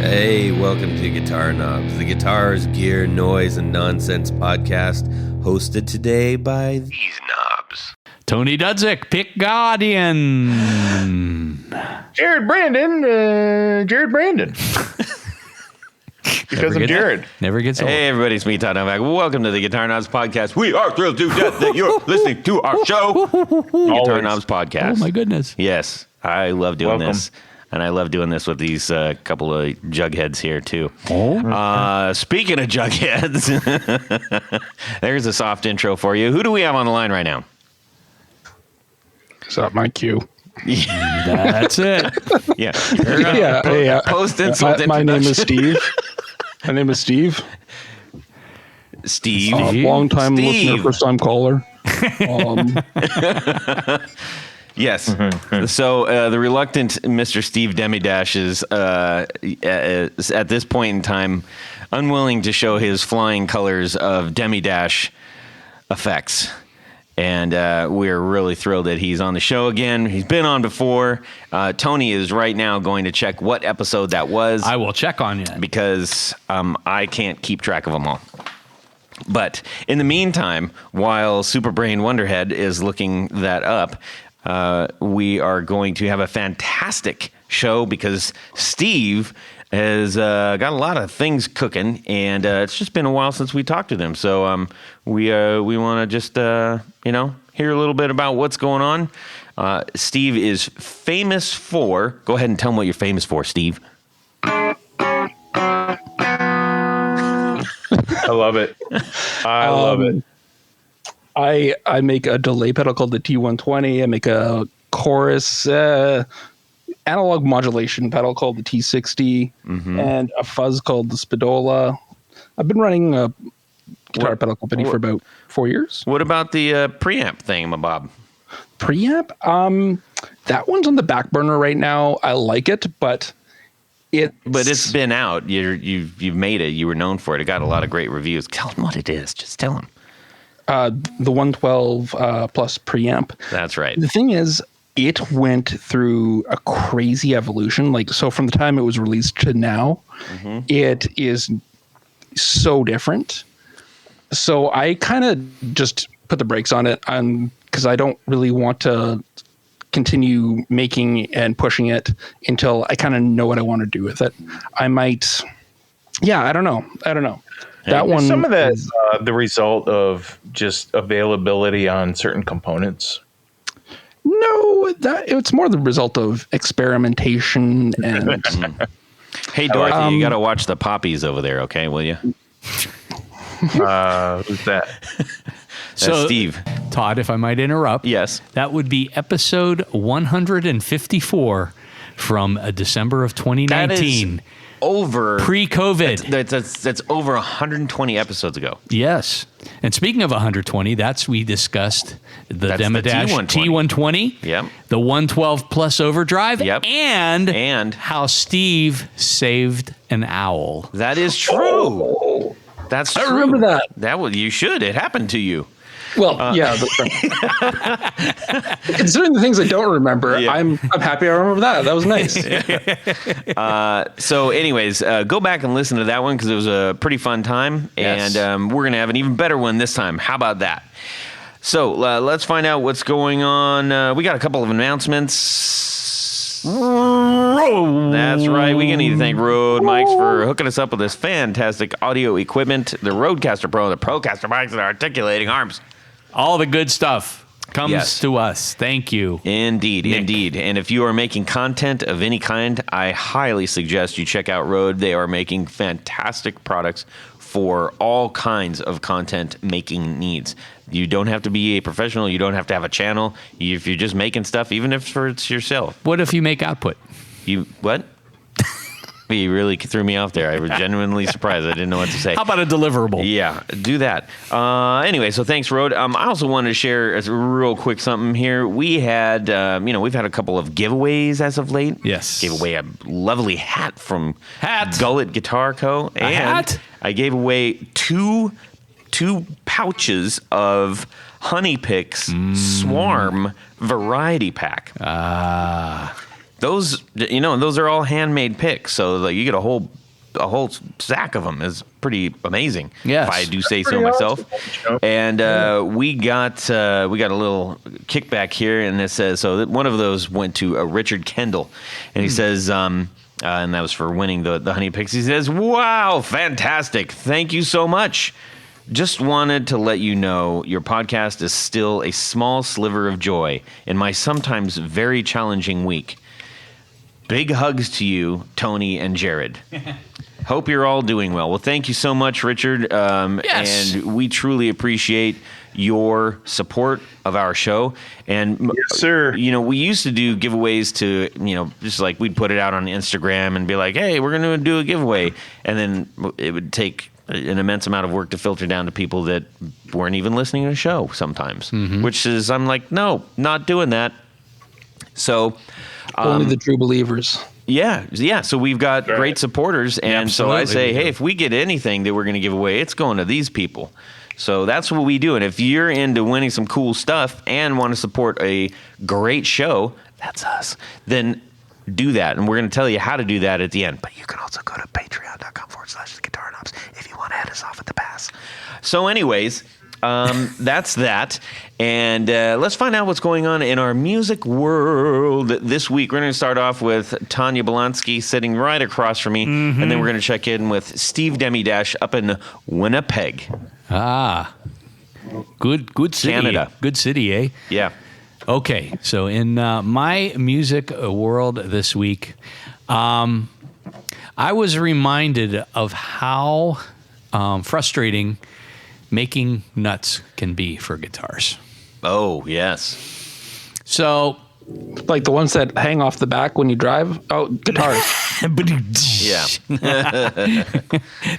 Hey, welcome to Guitar Knobs, the guitars, gear, noise, and nonsense podcast, hosted today by these knobs. Tony Dudzik, Pick Guardian. Jared Brandon. Because of Jared. Never gets old. Hey, everybody, it's me, Todd Novak. Welcome to the Guitar Knobs podcast. We are thrilled to death that you're listening to our show, Guitar Knobs podcast. Oh, my goodness. Yes, I love doing this. And I love doing this with these couple of jugheads here, too. Oh. Speaking of jugheads, there's a soft intro for you. Who do we have on the line right now? Is that my cue? That's it. Yeah. Post insult. My name is Steve. My name is Steve. Steve. Long-time listener, first-time caller. Yes. Mm-hmm. So the reluctant Mr. Steve Demedash is at this point in time unwilling to show his flying colors of Demedash Effects. And we're really thrilled that he's on the show again. He's been on before. Tony is right now going to check what episode that was. I will check on you. Because I can't keep track of them all. But in the meantime, while Superbrain Wonderhead is looking that up, we are going to have a fantastic show because Steve has got a lot of things cooking, and it's just been a while since we talked to them. So we want to just hear a little bit about what's going on. Steve is famous for. Go ahead and tell them what you're famous for, Steve. I love it. I love it. I make a delay pedal called the T120. I make a chorus analog modulation pedal called the T60, and a fuzz called the Spadola. I've been running a guitar pedal company for about 4 years. What about the preamp thingamabob? Preamp? That one's on the back burner right now. I like it, but it's been out. You've made it. You were known for it. It got a lot of great reviews. Tell them what it is. Just tell them. The 112 plus preamp. That's right. The thing is, it went through a crazy evolution. So from the time it was released to now, it is so different. So I kind of just put the brakes on it because I don't really want to continue making and pushing it until I kind of know what I want to do with it. I might, I don't know. That one. Some of that is the result of just availability on certain components. No, it's more the result of experimentation and. Hey, Dorothy, you got to watch the poppies over there, okay? Will you? Who's that? So, Steve. Todd, if I might interrupt. Yes. That would be episode 154 from December of 2019. Over pre-COVID. That's over 120 episodes ago. Yes. And speaking of 120, we discussed the Demedash T120. Yep. The 112 plus overdrive. Yep. And how Steve saved an owl. That is true. Oh, That's true. I remember that. You should. It happened to you. Well, considering the things I don't remember, I'm happy I remember that. That was nice. So anyways, go back and listen to that one because it was a pretty fun time. Yes. And we're going to have an even better one this time. How about that? So let's find out what's going on. We got a couple of announcements. That's right. We're going to need to thank Rode Mics for hooking us up with this fantastic audio equipment. The Rodecaster Pro, the Procaster mics, and articulating arms. All the good stuff comes to us. Thank you. Indeed, Nick. Indeed. And if you are making content of any kind, I highly suggest you check out Rode. They are making fantastic products for all kinds of content making needs. You don't have to be a professional. You don't have to have a channel. If you're just making stuff, even if it's yourself. What if you make output? What? You really threw me off there. I was genuinely surprised. I didn't know what to say. How about a deliverable? Yeah, do that. Anyway, so thanks, Rode. I also wanted to share a real quick something here. We had, we've had a couple of giveaways as of late. Yes. Gave away a lovely hat from Gullet Guitar Co. And hat? I gave away two pouches of Honey Picks Swarm Variety Pack. those are all handmade picks. So like, you get a whole sack of them. Is pretty amazing. Yes. If I do say so myself. Awesome. And we got a little kickback here, and it says so that one of those went to Richard Kendall, and he says, and that was for winning the Honey Picks. He says, "Wow, fantastic! Thank you so much. Just wanted to let you know your podcast is still a small sliver of joy in my sometimes very challenging week. Big hugs to you, Tony and Jared." Hope you're all doing well. Well, thank you so much, Richard. Yes. And we truly appreciate your support of our show. And, Yes, sir. We used to do giveaways to, just like we'd put it out on Instagram and be like, hey, we're going to do a giveaway. And then it would take an immense amount of work to filter down to people that weren't even listening to the show sometimes, which is, I'm like, no, not doing that. So Only the true believers. Yeah. So we've got Right. great supporters, and so I Absolutely say, we do. hey, if we get anything that we're going to give away, it's going to these people. So that's what we do. And if you're into winning some cool stuff and want to support a great show, that's us. Then do that, and we're going to tell you how to do that at the end. But you can also go to patreon.com/guitarknobs if you want to head us off at the pass. So, anyways. That's that. And let's find out what's going on in our music world this week. We're going to start off with Tanya Belansky sitting right across from me. And then we're going to check in with Steve Demedash up in Winnipeg. Good city. Canada. Good city, eh? Yeah. Okay, so in my music world this week, I was reminded of how frustrating making nuts can be for guitars. Oh, yes. So, Like the ones that hang off the back when you drive. Oh, guitars. Yeah.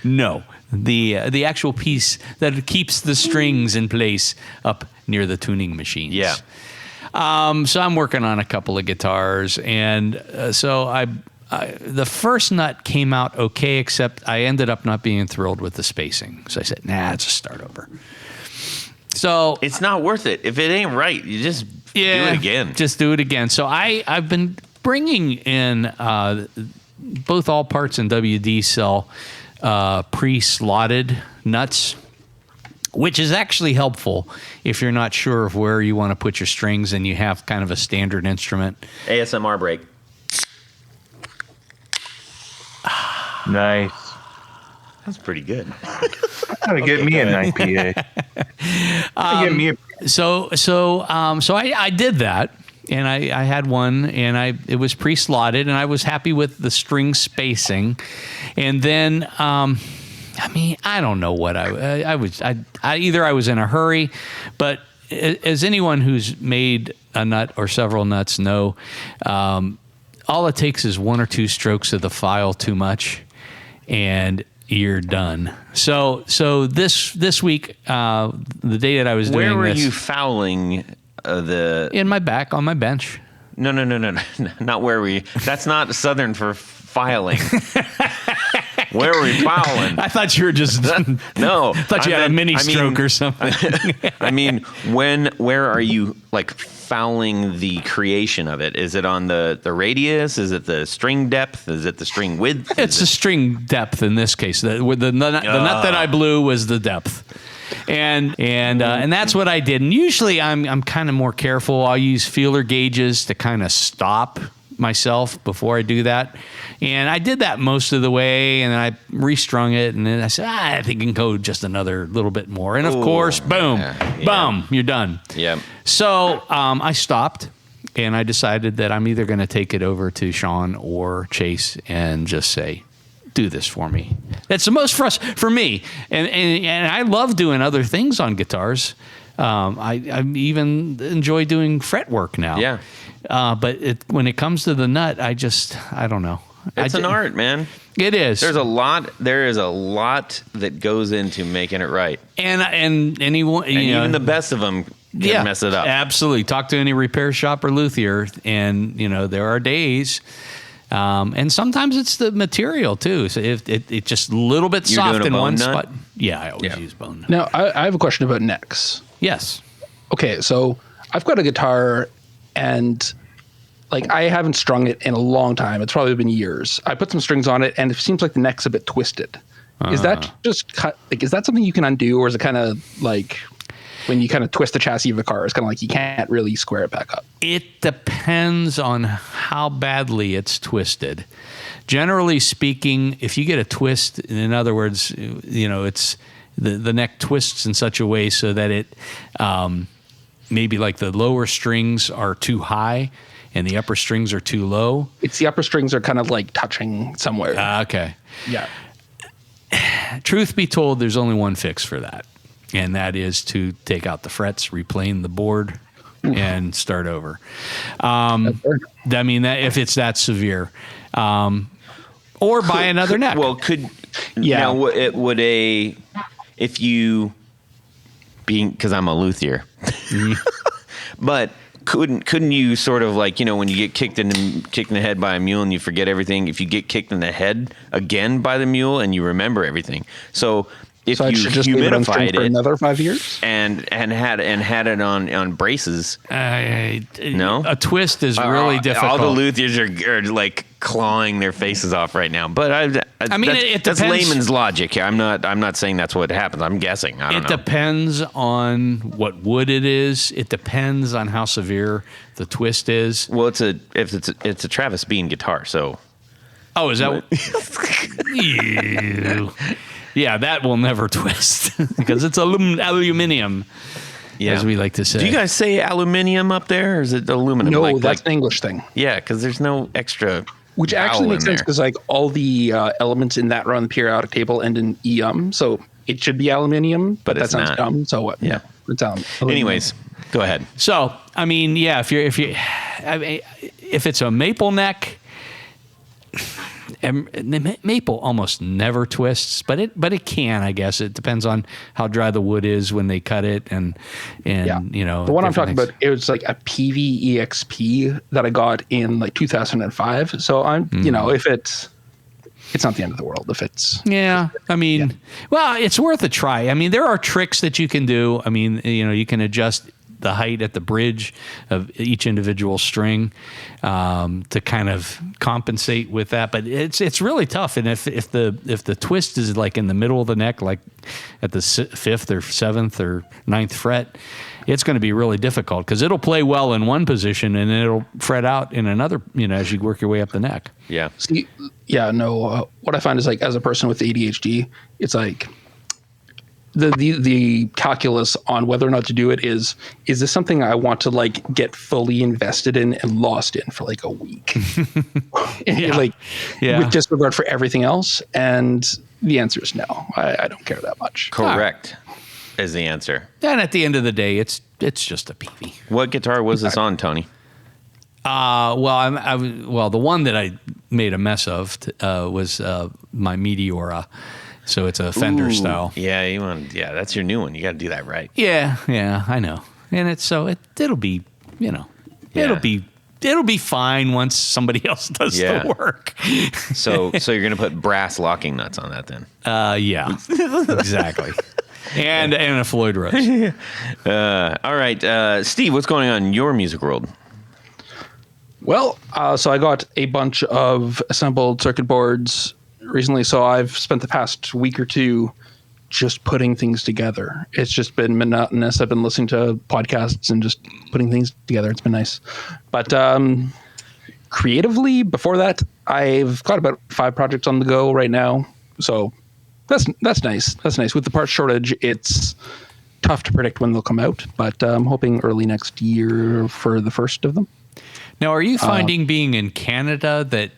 no, the actual piece that keeps the strings in place up near the tuning machines. Yeah. So I'm working on a couple of guitars, and so I the first nut came out okay, except I ended up not being thrilled with the spacing. So I said, nah, just start over. So It's not worth it. If it ain't right, you just do it again. Just do it again. So I've been bringing in both All Parts and WD sell pre-slotted nuts, which is actually helpful if you're not sure of where you want to put your strings and you have kind of a standard instrument. ASMR break. Nice. That's pretty good. Gotta get me an IPA. Get me a So I did that, and I had one, and it was pre-slotted, and I was happy with the string spacing, and then I don't know what I was either I was in a hurry, but as anyone who's made a nut or several nuts know, all it takes is one or two strokes of the file too much, and you're done. So this week, the day that I was doing this, Where were you fouling the... in my back on my bench. No. Not where we... That's not Southern for filing. Where were we fouling? I thought you were just No. thought you had a mini stroke or something. I mean, where are you, like, fouling the creation of it? Is it on the radius? Is it the string depth? Is it the string width? It's the string depth in this case. The nut that I blew was the depth. And that's what I did. And usually I'm kind of more careful. I'll use feeler gauges to kind of stop myself before I do that. And I did that most of the way, and then I restrung it, and then I said, I think I can go just another little bit more. And of course, boom, boom, you're done. Yeah. So I stopped, and I decided that I'm either going to take it over to Sean or Chase and just say, do this for me. That's the most for me. And I love doing other things on guitars. I even enjoy doing fret work now. Yeah. But when it comes to the nut, I don't know. It's an art, man. It is. There is a lot that goes into making it right. And anyone, And even the best of them can mess it up. Absolutely. Talk to any repair shop or luthier, and there are days. And sometimes it's the material too. So if it just a little bit You're soft doing a in bone one nut? spot. Yeah, I always use bone nut. Now, I have a question about necks. Yes. Okay, so I've got a guitar, and like I haven't strung it in a long time. It's probably been years. I put some strings on it, and it seems like the neck's a bit twisted. Is that just is that something you can undo, or is it kind of like when you kind of twist the chassis of a car, it's kind of like you can't really square it back up? It depends on how badly it's twisted. Generally speaking, if you get a twist, in other words, it's the neck twists in such a way so that it maybe like the lower strings are too high and the upper strings are too low. It's the upper strings are kind of like touching somewhere. Okay. Yeah. Truth be told, there's only one fix for that, and that is to take out the frets, replane the board, and start over. I mean, if it's that severe, or buy another neck. Well, now if you being, because I'm a luthier, but couldn't you sort of like, when you get kicked in the head by a mule and you forget everything, if you get kicked in the head again by the mule and you remember everything. So if I you should just leave it on string humidified for it another 5 years and had it on braces, no, a twist is really difficult. All the luthiers are like clawing their faces off right now. But I mean, it that's depends. layman's logic here. I'm not saying that's what happens. I'm guessing. I don't know. It depends on what wood it is. It depends on how severe the twist is. Well, it's a Travis Bean guitar, so. Oh, is that? Ew. Yeah, that will never twist because it's aluminum, as we like to say. Do you guys say aluminium up there, or is it aluminum? No, that's an English thing. Yeah, because there's no extra. Which actually makes sense because like all the elements in that round periodic table end in -ium, so it should be aluminium, but that sounds dumb. So what? Yeah, it's aluminum. Anyways, go ahead. So I mean, yeah, if it's a maple neck. Maple almost never twists, but it can. I guess it depends on how dry the wood is when they cut it, and The one I'm talking about, it was like a PV EXP that I got in like 2005. So I'm if it's not the end of the world if it's I mean, well, it's worth a try. I mean, there are tricks that you can do. I mean, you can adjust the height at the bridge of each individual string to kind of compensate with that, but it's really tough. And if the twist is like in the middle of the neck, like at the 5th or 7th or 9th fret, it's going to be really difficult because it'll play well in one position and then it'll fret out in another. As you work your way up the neck. Yeah. See, what I find is like as a person with ADHD, it's like. The calculus on whether or not to do it is this something I want to like get fully invested in and lost in for like a week, with disregard for everything else? And the answer is no. I don't care that much. Correct is the answer. And at the end of the day, it's just a PV. What guitar was this on, Tony? Well, the one that I made a mess of was my Meteora. So it's a Fender style. Yeah, that's your new one. You got to do that right. Yeah, I know. And it'll be, it'll be fine once somebody else does the work. So you're going to put brass locking nuts on that then? Yeah, exactly. And a Floyd Rose. All right, Steve, what's going on in your music world? Well, so I got a bunch of assembled circuit boards recently, so I've spent the past week or two just putting things together. It's just been monotonous. I've been listening to podcasts and just putting things together. It's been nice. But creatively, before that, I've got about 5 projects on the go right now. So that's nice. That's nice. With the parts shortage, it's tough to predict when they'll come out, but I'm hoping early next year for the first of them. Now, are you finding being in Canada that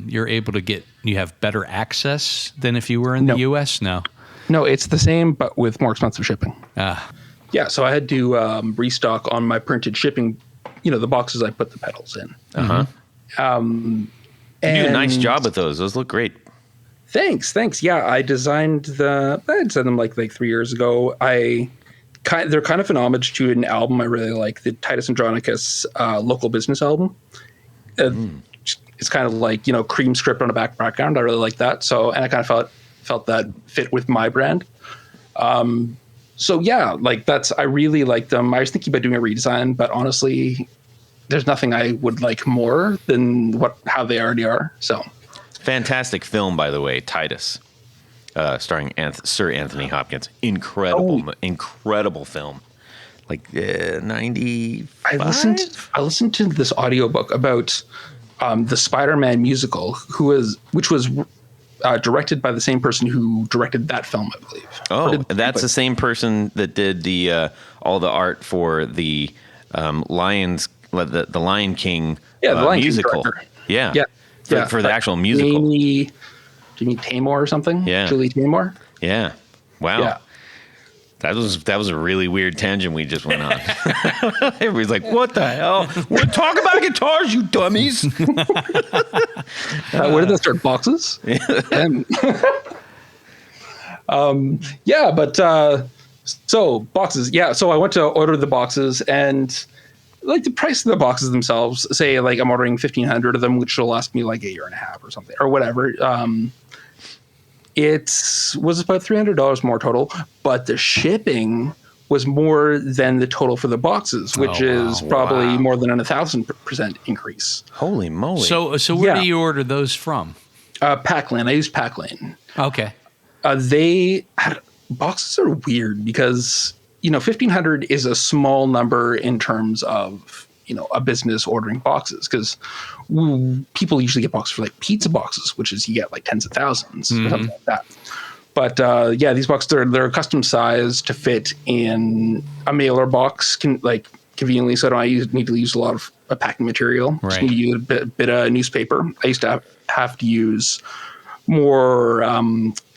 you're able to you have better access than if you were in the U.S.? No, it's the same, but with more expensive shipping. Yeah, so I had to restock on my printed shipping, the boxes I put the pedals in. Uh-huh. You do a nice job with those. Those look great. Thanks. Yeah, I designed I'd said them like 3 years ago. They're kind of an homage to an album I really like, the Titus Andronicus Local Business album. It's kind of like, cream script on a background. I really like that. So, and I kind of felt that fit with my brand. So yeah, like I really like them. I was thinking about doing a redesign, but honestly, there's nothing I would like more than how they already are. So fantastic film, by the way, Titus, starring Sir Anthony Hopkins. Incredible film. Like 95. I listened to this audiobook about the Spider-Man musical, which was directed by the same person who directed that film, I believe. Oh, that's the same person that did the all the art for the the Lion King the Lion musical. King yeah. For the actual musical. Jimmy Taymor or something? Yeah. Julie Taymor? Yeah. Wow. Yeah. That was a really weird tangent we just went on. Everybody's like, "What the hell? We're talking about guitars, you dummies!" Where did that start? Boxes? So boxes. Yeah. So I went to order the boxes, and like the price of the boxes themselves, say like I'm ordering 1,500 of them, which will last me like a year and a half or something, or whatever. It was about $300 more total, but the shipping was more than the total for the boxes, which is probably more than 1,000% increase. Holy moly! So where do you order those from? Packlane. I use Packlane. Okay. Boxes are weird because 1,500 is a small number in terms of a business ordering boxes, because people usually get boxes for like pizza boxes, which is you get like tens of thousands or something like that. But these boxes they're custom sized to fit in a mailer box, conveniently, so I don't need to use a lot of packing material. Right. Just need to use a bit of newspaper. I used to have to use more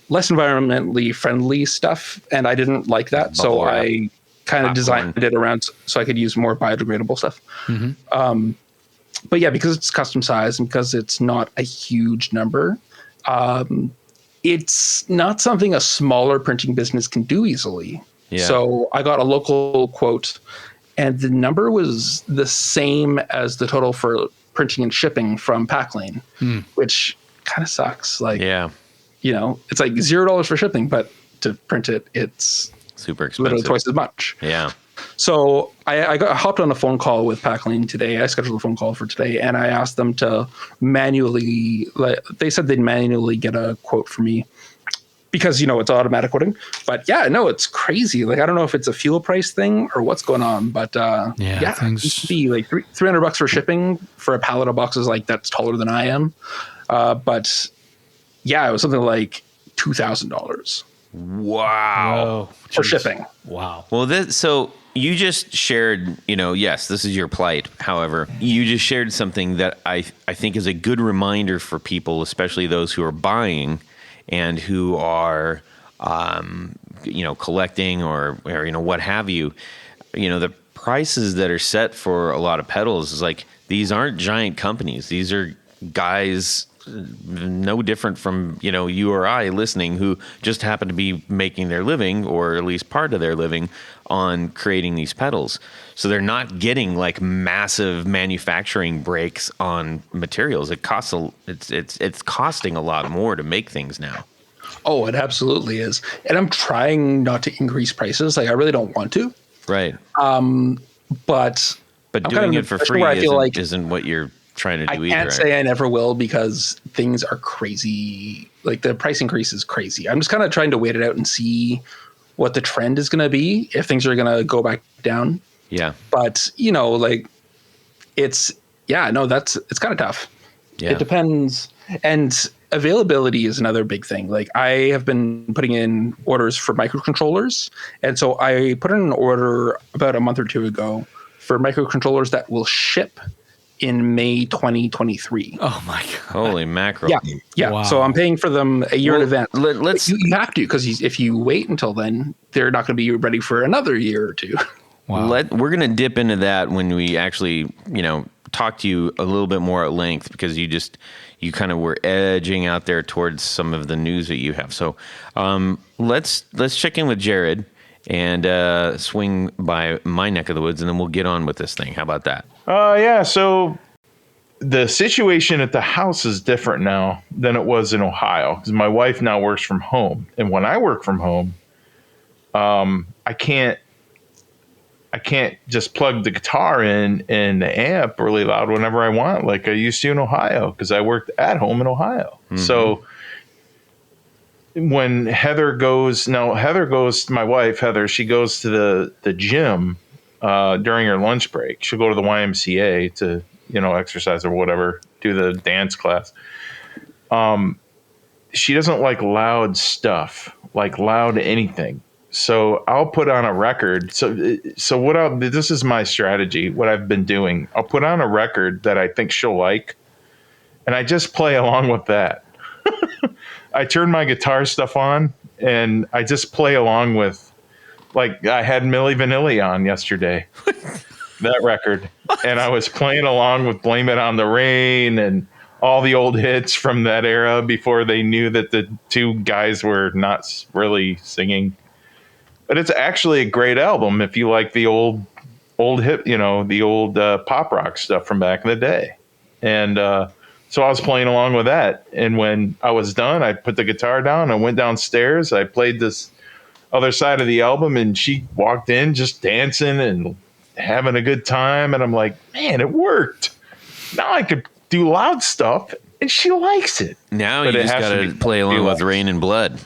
less environmentally friendly stuff, and I didn't like that, so I kind of designed it around so I could use more biodegradable stuff. But yeah, because it's custom sized and because it's not a huge number, it's not something a smaller printing business can do easily. Yeah. So I got a local quote, and the number was the same as the total for printing and shipping from Packlane, which kind of sucks. Like, it's like $0 for shipping, but to print it, it's super expensive. Literally twice as much. Yeah. So I hopped on a phone call with Packlane today. I scheduled a phone call for today, and I asked them to manually. They said they'd manually get a quote for me because it's automatic quoting. But it's crazy. Like, I don't know if it's a fuel price thing or what's going on, but things it could be like $300 for shipping for a pallet of boxes like that's taller than I am. But it was something like $2,000. Wow. For shipping. Wow. Well, so you just shared, yes, this is your plight. However, you just shared something that I think is a good reminder for people, especially those who are buying and who are, collecting or what have you. The prices that are set for a lot of pedals is like, these aren't giant companies. These are guys no different from you or I listening, who just happen to be making their living, or at least part of their living, on creating these pedals. So they're not getting like massive manufacturing breaks on materials. It costs it's costing a lot more to make things now. Oh, it absolutely is. And I'm trying not to increase prices. Like, I really don't want to. Right. But doing it for free isn't what you're trying to do either. I can't say I never will, because things are crazy. Like, the price increase is crazy. I'm just kind of trying to wait it out and see what the trend is going to be, if things are going to go back down. Yeah. But, it's kind of tough. Yeah. It depends. And availability is another big thing. Like, I have been putting in orders for microcontrollers. And so I put in an order about a month or two ago for microcontrollers that will ship in May 2023. Oh my God. Holy mackerel. Yeah. Wow. So I'm paying for them a year in advance. You have to, because if you wait until then, they're not going to be ready for another year or two. Wow. We're going to dip into that when we actually, talk to you a little bit more at length, because you kind of were edging out there towards some of the news that you have. So let's check in with Jared and swing by my neck of the woods, and then we'll get on with this thing. How about that? So the situation at the house is different now than it was in Ohio, because my wife now works from home. And when I work from home, I can't I can't just plug the guitar in and the amp really loud whenever I want, like I used to in Ohio, because I worked at home in Ohio. So when Heather goes, my wife, Heather, she goes to the gym during her lunch break. She'll go to the YMCA to, exercise or whatever, do the dance class. She doesn't like loud stuff, like loud anything. So I'll put on a record. So this is my strategy, what I've been doing. I'll put on a record that I think she'll like, and I just play along with that. I turn my guitar stuff on and I just play along with, like I had Milli Vanilli on yesterday, that record. And I was playing along with Blame It on the Rain and all the old hits from that era before they knew that the two guys were not really singing. But it's actually a great album if you like the old hip, the old pop rock stuff from back in the day. And so I was playing along with that. And when I was done, I put the guitar down. I went downstairs. I played this other side of the album, and she walked in just dancing and having a good time. And I'm like, man, it worked. Now I could do loud stuff, and she likes it. Now you just got to play along with Rain and Blood.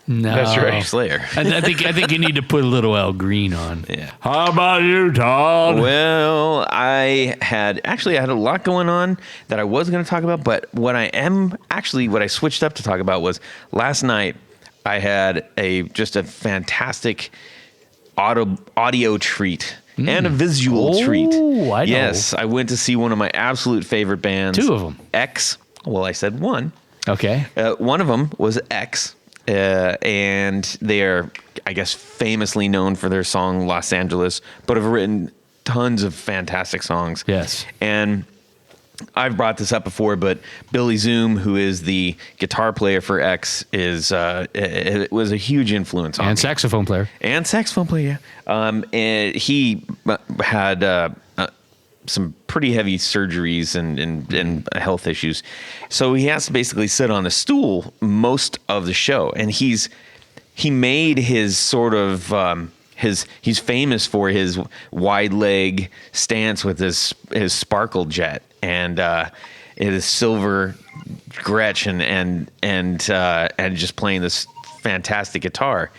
No, that's right. Slayer. I think you need to put a little Al Green on. Yeah. How about you, Todd? Well, I had a lot going on that I was going to talk about, but what I switched up to talk about was last night I had just a fantastic audio treat and a visual treat. I know. Yes, I went to see one of my absolute favorite bands. Two of them. X. Well, I said one. Okay. One of them was X. And they are, I guess, famously known for their song Los Angeles, but have written tons of fantastic songs. Yes. And I've brought this up before, but Billy Zoom, who is the guitar player for X, it was a huge influence on me. And saxophone player. Yeah. And he had some pretty heavy surgeries and health issues. So he has to basically sit on a stool most of the show. And he made his sort of, he's famous for his wide leg stance with his sparkle jet and his silver Gretsch and just playing this fantastic guitar.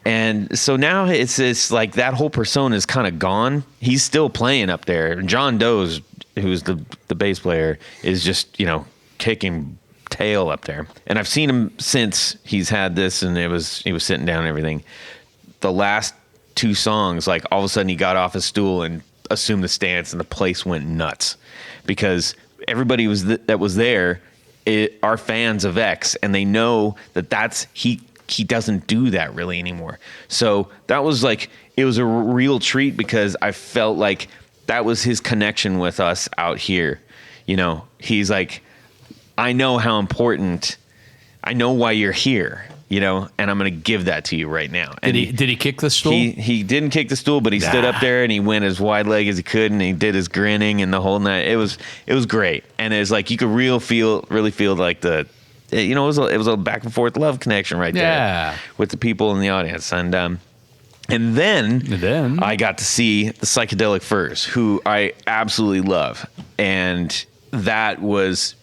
And so now it's like that whole persona is kind of gone. He's still playing up there. John Doe's, who's the bass player, is just, kicking tail up there. And I've seen him since he's had this, and he was sitting down and everything. The last two songs, like all of a sudden he got off his stool and assumed the stance, and the place went nuts because everybody that was there are fans of X, and they know that's he doesn't do that really anymore. So that was it was a real treat because I felt like that was his connection with us out here. He's like, I know how important, I know why you're here, and I'm going to give that to you right now. And did he kick the stool? He didn't kick the stool, but he stood up there and he went as wide leg as he could, and he did his grinning and the whole night. It was great. And it's like, you could really feel like it was a back and forth love connection right there with the people in the audience. And then I got to see the Psychedelic Furs, who I absolutely love. And that was,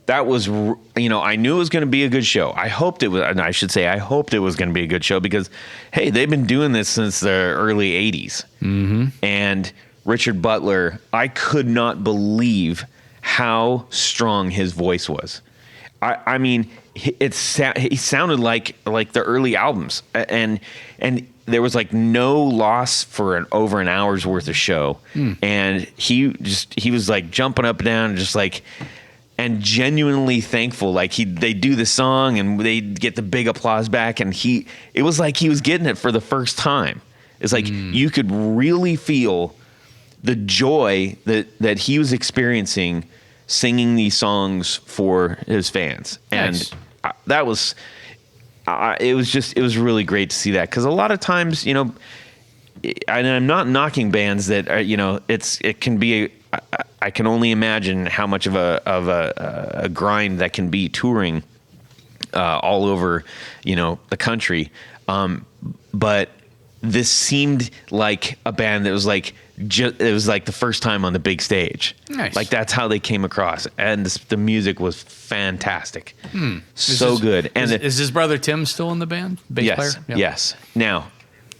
I knew it was going to be a good show. I hoped it was, and I should say, I hoped it was going to be a good show because, hey, they've been doing this since the early 80s. Mm-hmm. And Richard Butler, I could not believe how strong his voice was. I mean, he sounded like the early albums, and there was no loss for over an hour's worth of show, and he was jumping up and down, and genuinely thankful. They do the song and they get the big applause back, and it was like he was getting it for the first time. It's like you could really feel the joy that he was experiencing singing these songs for his fans. Nice. And that was, it was really great to see that. Cause a lot of times, and I'm not knocking bands that are, it can be, I can only imagine how much of a grind that can be touring, all over, the country. But this seemed like a band that was like it was like the first time on the big stage. Nice. Like that's how they came across, and the music was fantastic, so good. And is his brother Tim still in the band? Bass yes, player? Yeah. yes. Now,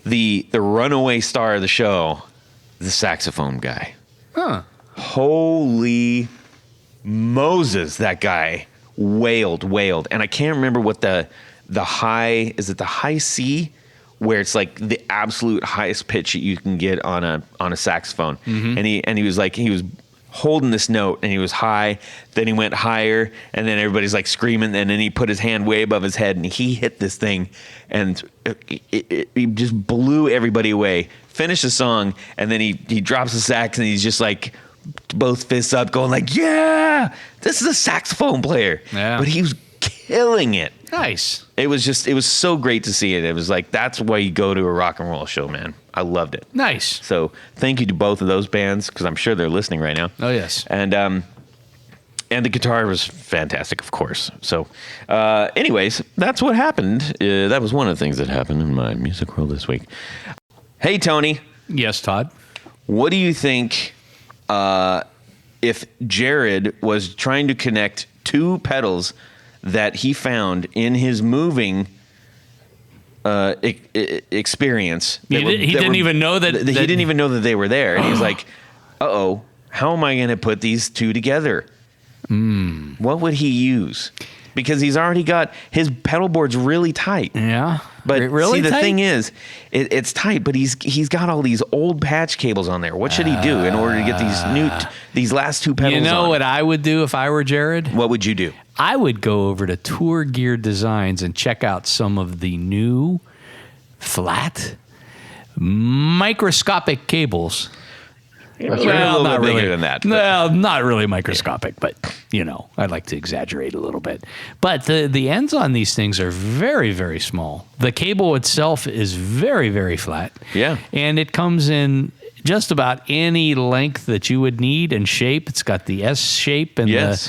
the runaway star of the show, the saxophone guy. Huh. Holy Moses, that guy wailed, and I can't remember what the high is. It the high C, where it's like the absolute highest pitch that you can get on a saxophone. And he was holding this note, and he was high, then he went higher, and then everybody's like screaming, and then he put his hand way above his head, and he hit this thing, and he just blew everybody away. Finished the song, and then he drops the sax, and he's just like both fists up, going like, "Yeah, this is a saxophone player." Yeah. But he was killing it. Nice. It was so great to see it. It was like, that's why you go to a rock and roll show, man. I loved it. Nice. So thank you to both of those bands, because I'm sure they're listening right now. Oh, yes. And the guitar was fantastic, of course. So anyways, that's what happened. That was one of the things that happened in my music world this week. Hey, Tony. Yes, Todd. What do you think if Jared was trying to connect two pedals that he found in his moving experience? He didn't even know that he didn't even know that they were there, and he's like, "Uh-oh, how am I going to put these two together?" What would he use? Because he's already got his pedal board's really tight. Yeah. But really see, the tight? thing is, it's tight, but he's got all these old patch cables on there. What should he do in order to get these last two pedals on? You know what I would do if I were Jared? What would you do? I would go over to Tour Gear Designs and check out some of the new flat microscopic cables. Well, a little bit bigger than that. Well, not really microscopic, but I'd like to exaggerate a little bit. But the ends on these things are very, very small. The cable itself is very, very flat. Yeah. And it comes in just about any length that you would need and shape. It's got the S shape and the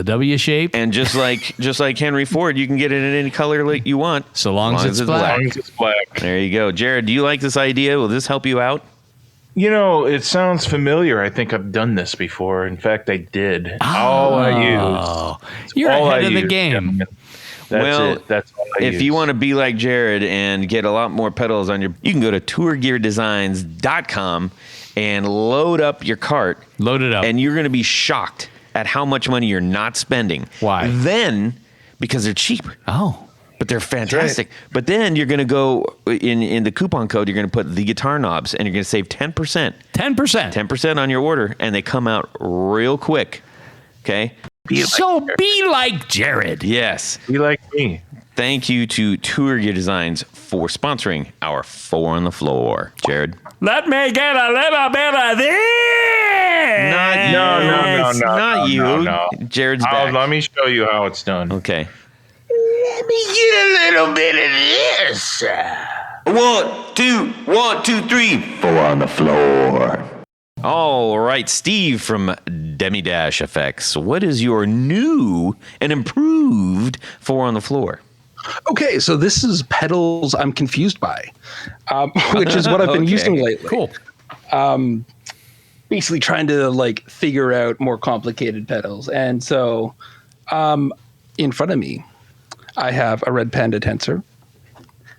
W shape. And just like Henry Ford, you can get it in any color like you want, So long as it's black. As long as it's black. There you go. Jared, do you like this idea? Will this help you out? It sounds familiar. I think I've done this before. In fact, I did. All I use. You're all ahead I of the use, game. gentlemen. That's it. That's all I use. If you want to be like Jared and get a lot more pedals on you can go to tourgeardesigns.com and load up your cart. Load it up. And you're going to be shocked at how much money you're not spending. Why? Then, because they're cheap. Oh. But they're fantastic. Right. But then you're going to go in the coupon code, you're going to put the guitar knobs, and you're going to save 10%. 10%. 10% on your order, and they come out real quick. Okay? Be like Jared. Yes. Be like me. Thank you to Tour Gear Designs for sponsoring our 4 on the Floor. Jared? Let me get a little bit of this. Not you. No. Jared's back. Let me show you how it's done. Okay. Let me get a little bit of this. 1, 2, 3. 4 on the floor. All right, Steve from Demedash Effects. What is your new and improved 4 on the floor? Okay, so this is pedals I'm confused by, which is what I've been using lately. Cool. Basically trying to figure out more complicated pedals. And so in front of me, I have a Red Panda tensor,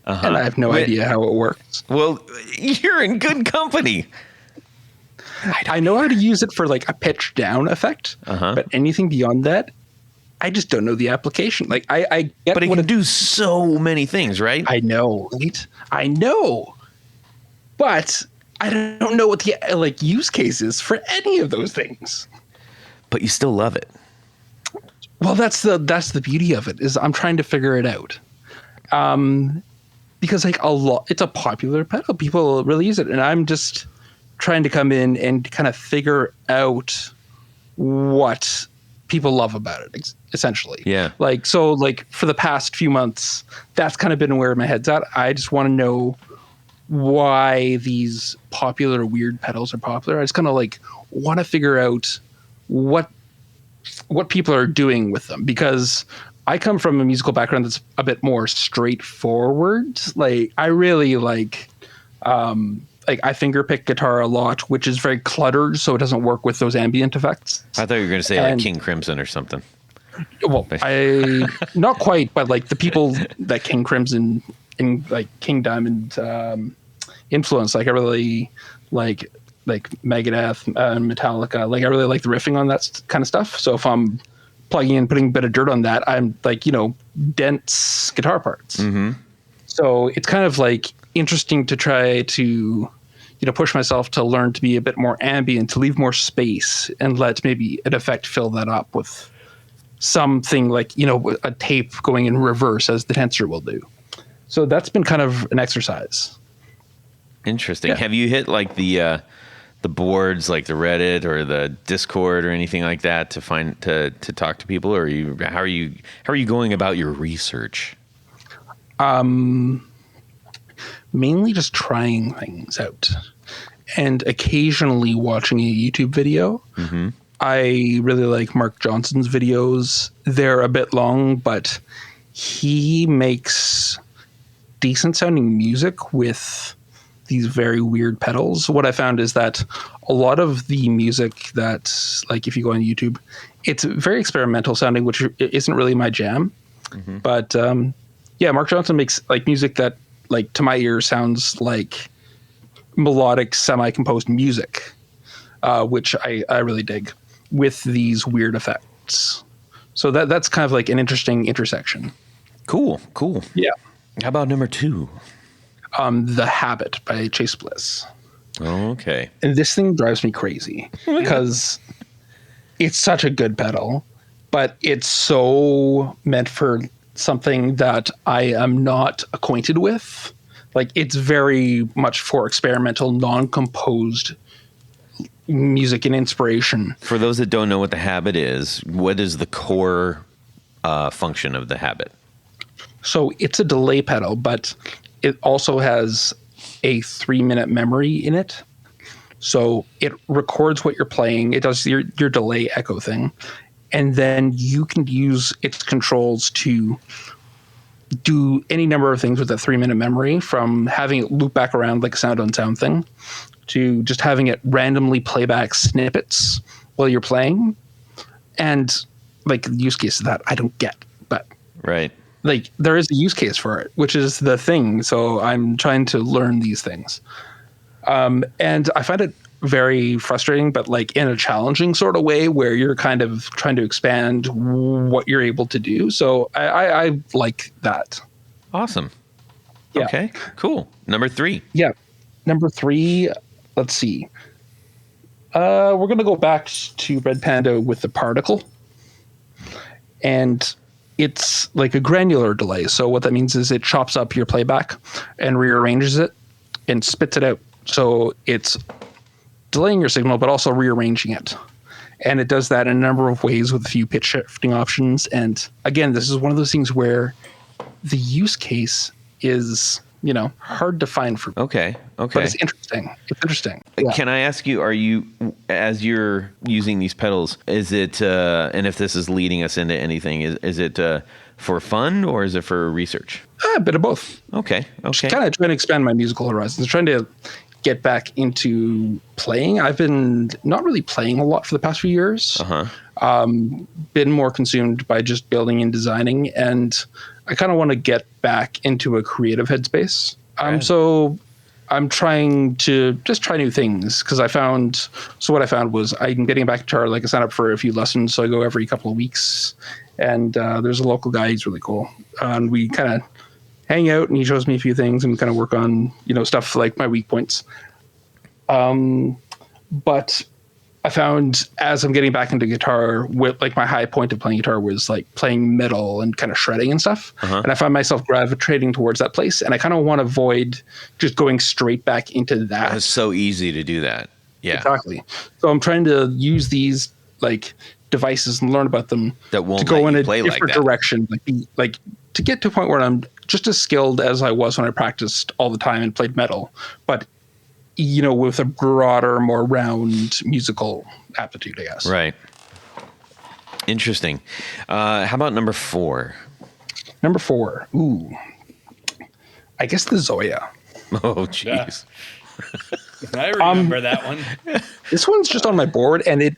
and I have no idea how it works. Well, you're in good company. I know how to use it for a pitch down effect, but anything beyond that, I just don't know the application. I get, but it can do so many things, right? I know, right? I know, but I don't know what the use case is for any of those things. But you still love it. Well, that's the beauty of it, is I'm trying to figure it out. Because it's a popular pedal. People really use it. And I'm just trying to come in and kind of figure out what people love about it, essentially. Yeah. For the past few months, that's kind of been where my head's at. I just want to know why these popular weird pedals are popular. I just kind of want to figure out what people are doing with them, because I come from a musical background that's a bit more straightforward. Like I really like I finger pick guitar a lot, which is very cluttered, so it doesn't work with those ambient effects. I thought you were going to say like King Crimson or something. Well, I not quite, but like the people that King Crimson and like King Diamond influence, like I really like Megadeth and Metallica. Like I really like the riffing on that kind of stuff. So if I'm plugging in, putting a bit of dirt on that, I'm like, dense guitar parts. Mm-hmm. So it's kind of like interesting to try to, push myself to learn to be a bit more ambient, to leave more space and let maybe an effect fill that up with something like, a tape going in reverse as the tensor will do. So that's been kind of an exercise. Interesting. Yeah. Have you hit like the boards, like the Reddit or the Discord or anything like that to talk to people, or how are you going about your research? Mainly just trying things out and occasionally watching a YouTube video. Mm-hmm. I really like Mark Johnson's videos. They're a bit long, but he makes decent sounding music with these very weird pedals. What I found is that a lot of the music that, like, if you go on YouTube, it's very experimental sounding, which isn't really my jam. Mm-hmm. But Mark Johnson makes like music that, like, to my ear sounds like melodic, semi-composed music, which I really dig, with these weird effects. So that's kind of like an interesting intersection. Cool. Yeah. How about number 2? The Habit by Chase Bliss. Oh, okay. And this thing drives me crazy because it's such a good pedal, but it's so meant for something that I am not acquainted with. Like, it's very much for experimental, non-composed music and inspiration. For those that don't know what the Habit is, what is the core function of the Habit? So it's a delay pedal, but it also has a 3-minute memory in it. So it records what you're playing. It does your delay echo thing. And then you can use its controls to do any number of things with that 3-minute memory, from having it loop back around like a sound on sound thing to just having it randomly play back snippets while you're playing. And like the use case of that, I don't get, but right. Like there is a use case for it, which is the thing. So I'm trying to learn these things. And I find it very frustrating, but like in a challenging sort of way where you're kind of trying to expand what you're able to do. So I like that. Awesome. Yeah. Okay, cool. Number 3. Yeah. Number 3, let's see. We're going to go back to Red Panda with the Particle. And it's like a granular delay. So what that means is it chops up your playback and rearranges it and spits it out. So it's delaying your signal, but also rearranging it. And it does that in a number of ways with a few pitch shifting options. And again, this is one of those things where the use case is, hard to find for me. Okay. But it's interesting. Yeah. Can I ask you, as you're using these pedals, is it, and if this is leading us into anything, is it for fun or is it for research? A bit of both. Okay. Just kind of trying to expand my musical horizons. Trying to get back into playing. I've been not really playing a lot for the past few years. Been more consumed by just building and designing, and I kind of want to get back into a creative headspace. So I'm trying to just try new things because what I found was I'm getting back to guitar. Like I signed up for a few lessons, so I go every couple of weeks, and there's a local guy. He's really cool, and we kind of hang out, and he shows me a few things and kind of work on stuff like my weak points. But I found as I'm getting back into guitar, with like my high point of playing guitar was like playing metal and kind of shredding and stuff. And I find myself gravitating towards that place, and I kind of want to avoid just going straight back into that. It's so easy to do that. Yeah, exactly. So I'm trying to use these like devices and learn about them that won't to go in a play different like direction, like to get to a point where I'm just as skilled as I was when I practiced all the time and played metal, but with a broader, more round musical aptitude, I guess. Right. Interesting. How about number 4? Number 4. Ooh. I guess the Zoya. Oh, jeez. I remember that one. This one's just on my board, and it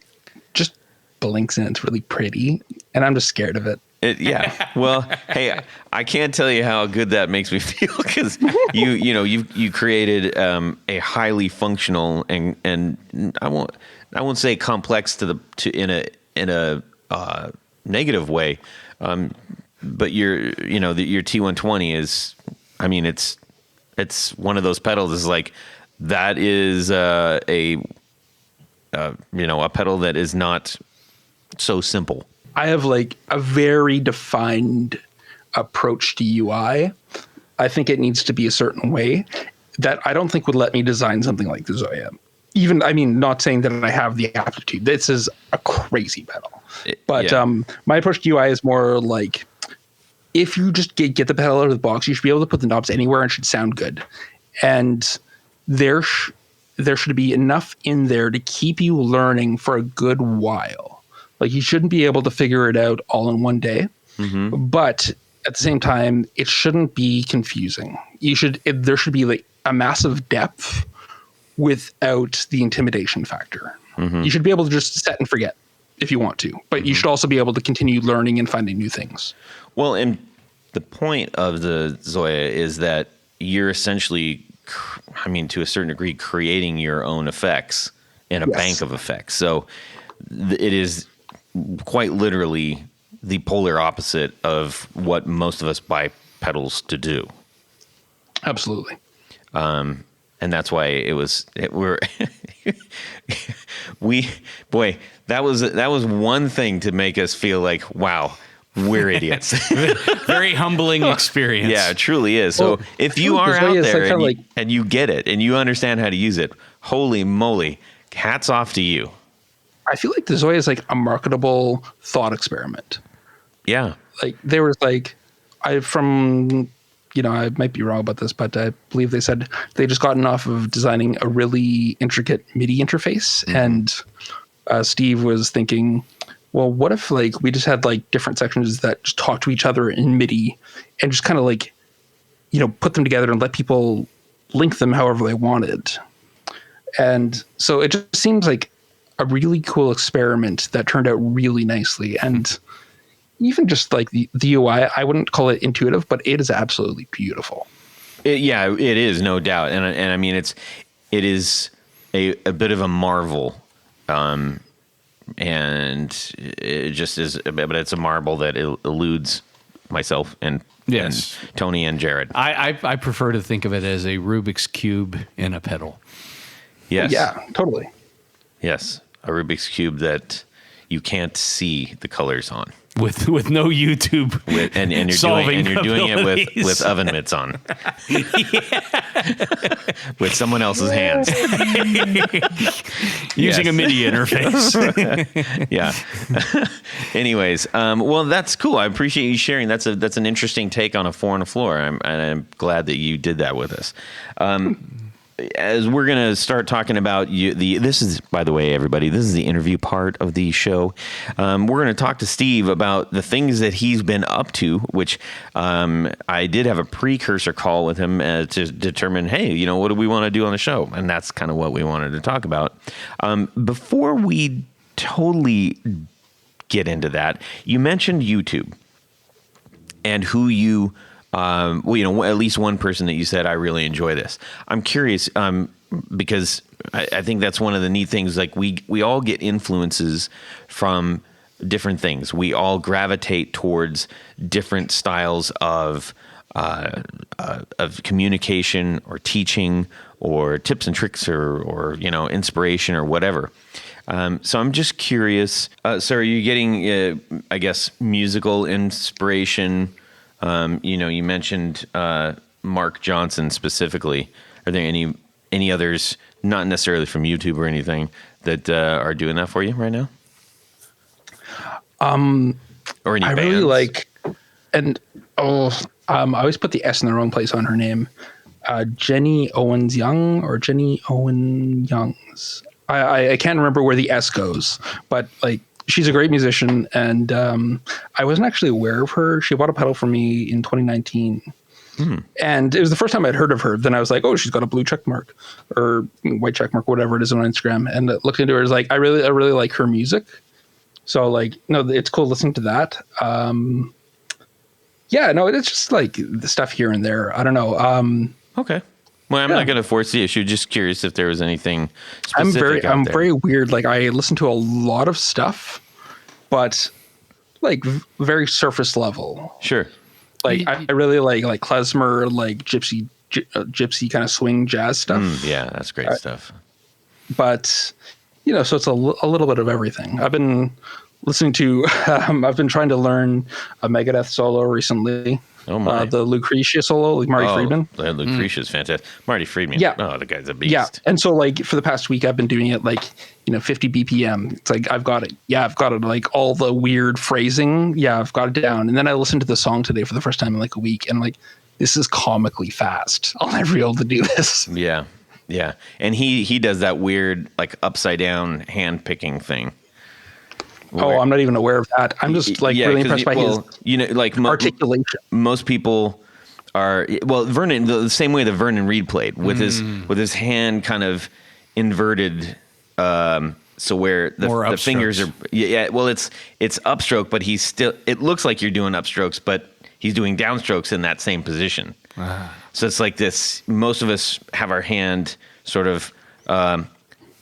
just blinks, and it's really pretty, and I'm just scared of it. Yeah. Well, hey, I can't tell you how good that makes me feel because you created a highly functional and I won't say complex in a negative way, but your T120 is, I mean, it's one of those pedals is like that is a pedal that is not so simple. I have like a very defined approach to UI. I think it needs to be a certain way that I don't think would let me design something like the Zoya. Even, I mean, not saying that I have the aptitude. This is a crazy pedal. But my approach to UI is more like, if you just get the pedal out of the box, you should be able to put the knobs anywhere and it should sound good. And there should be enough in there to keep you learning for a good while. Like, you shouldn't be able to figure it out all in one day, but at the same time, it shouldn't be confusing. There should be like a massive depth without the intimidation factor. You should be able to just set and forget if you want to, but you should also be able to continue learning and finding new things. Well, and the point of the Zoya is that you're essentially, I mean, to a certain degree, creating your own effects in a bank of effects. So it is quite literally the polar opposite of what most of us buy pedals to do. Absolutely. And that's why that was one thing to make us feel like, wow, we're idiots. Very humbling experience. Yeah, it truly is. So if you are out there and you get it and you understand how to use it, holy moly, hats off to you. I feel like the Zoya is like a marketable thought experiment. Yeah. Like, there was like, I might be wrong about this, but I believe they said they just gotten off of designing a really intricate MIDI interface. And Steve was thinking, well, what if like we just had like different sections that just talk to each other in MIDI and just kind of like, put them together and let people link them however they wanted. And so it just seems like a really cool experiment that turned out really nicely. And even just like the UI, I wouldn't call it intuitive, but it is absolutely beautiful. It is, no doubt. And I mean, it is a bit of a marvel. And it just is, but it's a marvel that eludes myself and Tony and Jared. I prefer to think of it as a Rubik's Cube in a pedal. Yes. Yeah, totally. Yes. A Rubik's Cube that you can't see the colors on. With no YouTube and you're doing it with oven mitts on. With someone else's hands. Using a MIDI interface. Yeah. Anyways, well, that's cool. I appreciate you sharing. That's an interesting take on a 4 on the floor. I'm glad that you did that with us. As we're going to start talking about this is, by the way, everybody, this is the interview part of the show. We're going to talk to Steve about the things that he's been up to, which I did have a precursor call with him to determine, hey, what do we want to do on the show? And that's kind of what we wanted to talk about. Before we totally get into that, you mentioned YouTube and who you... at least one person that you said, I really enjoy this. I'm curious because I think that's one of the neat things. Like we all get influences from different things. We all gravitate towards different styles of communication or teaching or tips and tricks or inspiration or whatever. So I'm just curious. So are you getting, I guess, musical inspiration? You mentioned Mark Johnson specifically. Are there any others, not necessarily from YouTube or anything, that are doing that for you right now? Or any I bands? really like, and I always put the S in the wrong place on her name. Jenny Owens Young or Jenny Owen Youngs. I can't remember where the S goes, but like she's a great musician, and I wasn't actually aware of her. She bought a pedal for me in 2019. And it was the first time I'd heard of her. Then I was like, oh, she's got a blue check mark or white check mark, whatever it is on Instagram. And looked into her. It's like, I really like her music. So like, no, it's cool listening to that. Yeah, no, it's just like the stuff here and there. I don't know. Okay. Well, I'm not going to force the issue. Just curious if there was anything specific. I'm very weird. Like I listen to a lot of stuff, but like very surface level. Sure. Like I really like klezmer, like gypsy kind of swing jazz stuff. Yeah, that's great stuff. But so it's a little bit of everything. I've been listening to. I've been trying to learn a Megadeth solo recently. Oh my! The Lucretia solo, like Marty Friedman. The Lucretia's fantastic. Marty Friedman. Yeah. Oh, the guy's a beast. Yeah. And so like for the past week, I've been doing it like 50 BPM. It's like I've got it. Yeah, I've got it. Like all the weird phrasing. Yeah, I've got it down. And then I listened to the song today for the first time in like a week, and like this is comically fast. I'll never be able to do this. Yeah, yeah. And he does that weird like upside down hand picking thing. Oh, I'm not even aware of that. I'm just like really impressed by his like articulation. Most people are Vernon the same way that Vernon Reid played with his hand kind of inverted, so where the fingers are. Yeah, well, it's upstroke, but he's still. It looks like you're doing upstrokes, but he's doing downstrokes in that same position. So it's like this. Most of us have our hand sort of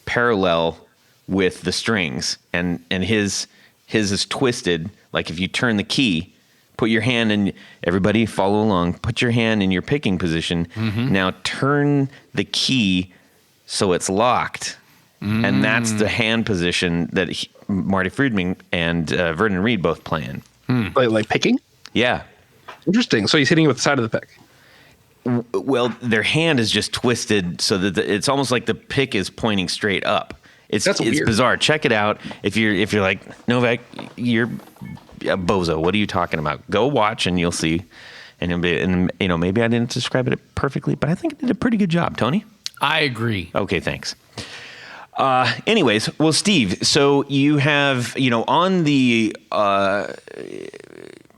parallel with the strings, and his is twisted. Like if you turn the key, put your hand in. Everybody follow along. Put your hand in your picking position. Now turn the key so it's locked, and that's the hand position that Marty Friedman and Vernon Reid both play in. Like picking? Yeah. Interesting. So he's hitting it with the side of the pick. Well, their hand is just twisted so that it's almost like the pick is pointing straight up. It's bizarre. Check it out. If you're like, Novak, you're a bozo. What are you talking about? Go watch and you'll see. And maybe I didn't describe it perfectly, but I think I did a pretty good job, Tony. I agree. Okay, thanks. Anyways, well, Steve, so you have, on the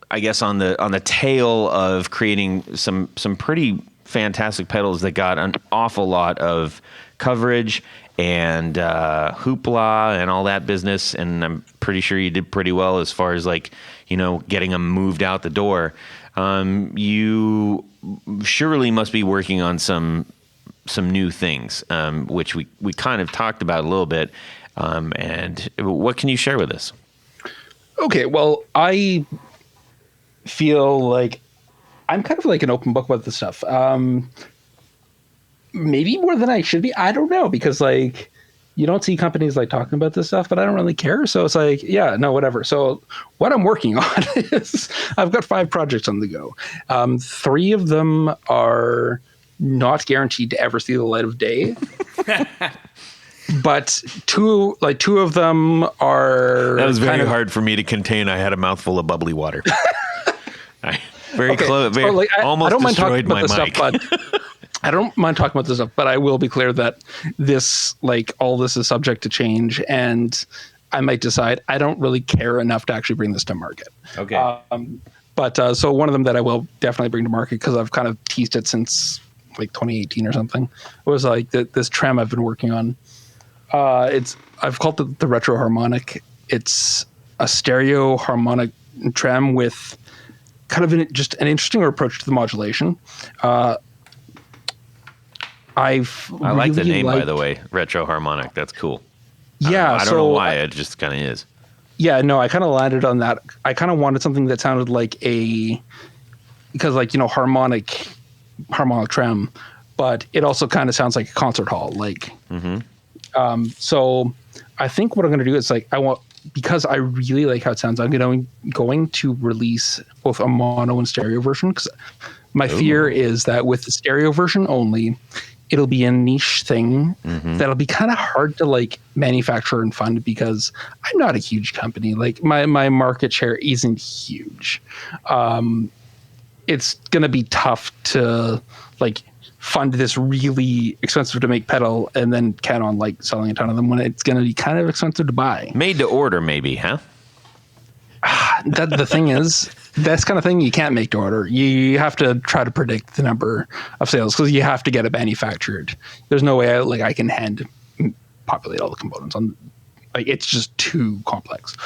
I guess on the tail of creating some pretty fantastic pedals that got an awful lot of coverage and hoopla and all that business, and I'm pretty sure you did pretty well as far as like getting them moved out the door. You surely must be working on some new things, which we kind of talked about a little bit. And what can you share with us? Okay, well, I feel like I'm kind of like an open book about this stuff. Maybe more than I should be. I don't know, because like you don't see companies like talking about this stuff, but I don't really care. So it's like, yeah, no, whatever. So what I'm working on is I've got 5 projects on the go. 3 of them are not guaranteed to ever see the light of day. But two of them are. That was very hard for me to contain. I had a mouthful of bubbly water. Close. So like, almost destroyed my mic. I don't mind talking about this stuff, but I will be clear that all this is subject to change, and I might decide I don't really care enough to actually bring this to market. Okay. So one of them that I will definitely bring to market, because I've kind of teased it since like 2018 or something, was like this trem I've been working on. I've called it the Retro Harmonic. It's a stereo harmonic trem with kind of just an interesting approach to the modulation. I like the name, by the way, Retro Harmonic. That's cool. Yeah. I don't know why. It just kind of is. Yeah, no, I kind of landed on that. I kind of wanted something that sounded like because harmonic trem, but it also kind of sounds like a concert hall. So I think what I'm going to do is because I really like how it sounds, I'm going to release both a mono and stereo version, because my fear is that with the stereo version only, it'll be a niche thing that'll be kind of hard to manufacture and fund, because I'm not a huge company. Like my market share isn't huge. It's going to be tough to fund this really expensive to make pedal and then count on like selling a ton of them when it's going to be kind of expensive to buy. Made to order, maybe, huh? That the thing is, that's kind of thing you can't make to order. You have to try to predict the number of sales because you have to get it manufactured. There's no way I can hand populate all the components on. Like, it's just too complex.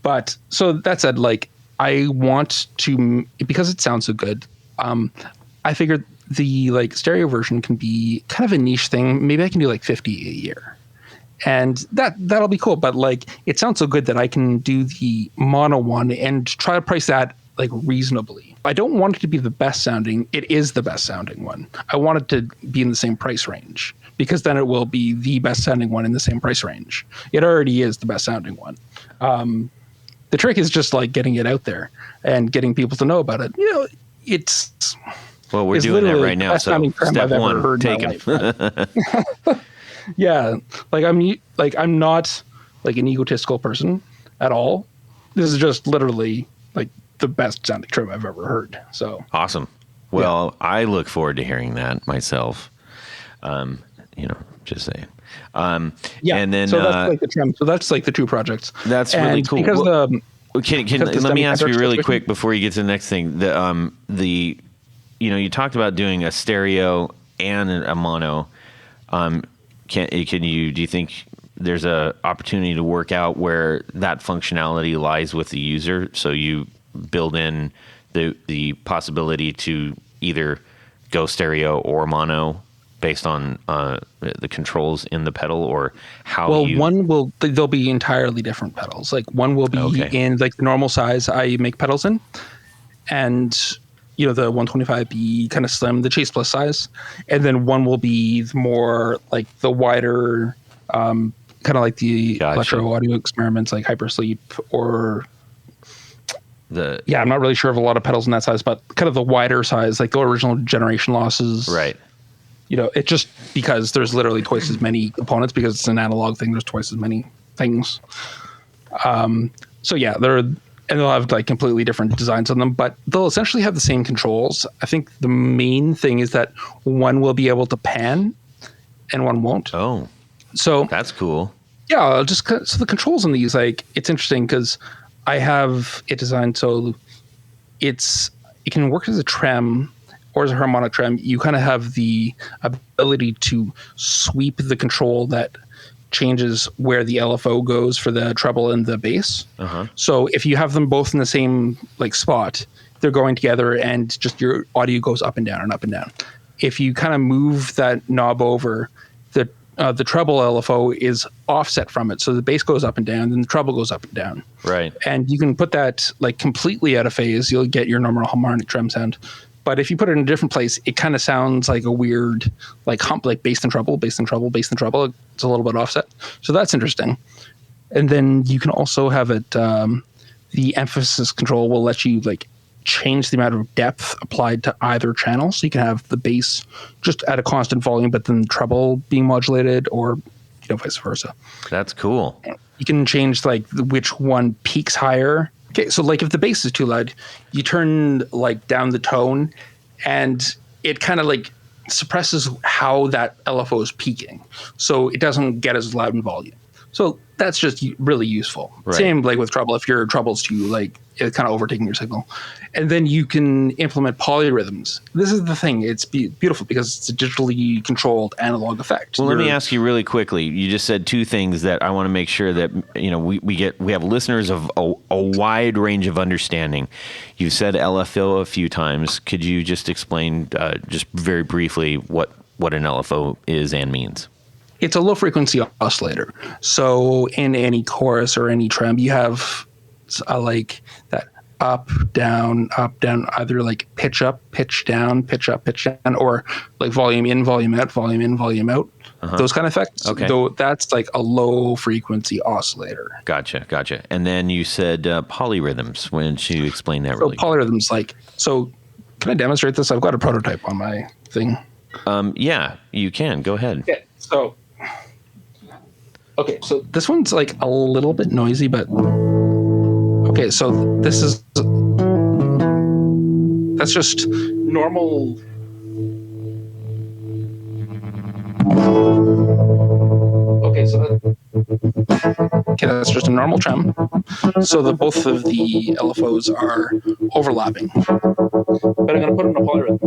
But so that said, like, I want to, because it sounds so good. I figured the like stereo version can be kind of a niche thing. Maybe I can do like 50 a year. And that'll be cool. But like, it sounds so good that I can do the mono one and try to price that like reasonably. I don't want it to be the best sounding. It is the best sounding one. I want it to be in the same price range because then it will be the best sounding one in the same price range. It already is the best sounding one. The trick is just like getting it out there and getting people to know about it. You know, it's well, we're doing that right now. So step one, take it. Yeah, I'm not like an egotistical person at all. This is just literally like the best sounding trim I've ever heard. So awesome. Well, yeah. I look forward to hearing that myself. Just saying. Yeah. And then so that's like the trim. So that's like the two projects. That's really cool. Because let me ask you really quick before you get to the next thing. You talked about doing a stereo and a mono. Do you think there's a opportunity to work out where that functionality lies with the user? So you build in the possibility to either go stereo or mono based on the controls in the pedal, or how? Well, they'll be entirely different pedals. Like one will be in like the normal size I make pedals in, and the 125B kind of slim, the Chase Plus size, and then one will be more like the wider, kind of like the electro audio experiments like Hypersleep or I'm not really sure of a lot of pedals in that size, but kind of the wider size, like the original generation losses. Right. It just because there's literally twice as many components because it's an analog thing. There's twice as many things. They'll have like completely different designs on them, but they'll essentially have the same controls. I think the main thing is that one will be able to pan and one won't. Oh, so that's cool. Yeah. So the controls on these, like, it's interesting because I have it designed so it can work as a trem or as a harmonic trem. You kind of have the ability to sweep the control that changes where the LFO goes for the treble and the bass. Uh-huh. So if you have them both in the same like spot, they're going together and just your audio goes up and down and up and down. If you kind of move that knob over, the treble LFO is offset from it. So the bass goes up and down and the treble goes up and down. Right. And you can put that like completely out of phase. You'll get your normal harmonic trem sound. But if you put it in a different place, it kind of sounds like a weird, like hump, like bass and treble, bass and treble, bass and treble. It's a little bit offset. So that's interesting. And then you can also have it, the emphasis control will let you like change the amount of depth applied to either channel. So you can have the bass just at a constant volume, but then the treble being modulated or, vice versa. That's cool. You can change like which one peaks higher. Okay, so like if the bass is too loud, you turn like down the tone and it kind of like suppresses how that LFO is peaking. So it doesn't get as loud in volume. So that's just really useful. Right. Same like with treble. If your treble's too like it's kind of overtaking your signal. And then you can implement polyrhythms. This is the thing. It's beautiful because it's a digitally controlled analog effect. Well, let me ask you really quickly. You just said two things that I want to make sure that we have listeners of a wide range of understanding. You said LFO a few times. Could you just explain just very briefly what an LFO is and means? It's a low frequency oscillator. So in any chorus or any trem, you have like that up, down, either like pitch up, pitch down, pitch up, pitch down, or like volume in, volume out, volume in, volume out. Uh-huh. Those kind of effects. Okay. Though that's like a low frequency oscillator. Gotcha. And then you said polyrhythms. Why don't you explain that really? So polyrhythms, so can I demonstrate this? I've got a prototype on my thing. Yeah, you can. Go ahead. Yeah. So this one's like a little bit noisy, but okay, so that's just normal Okay, that's just a normal trem. So the both of the LFOs are overlapping. But I'm going to put in a polyrhythm.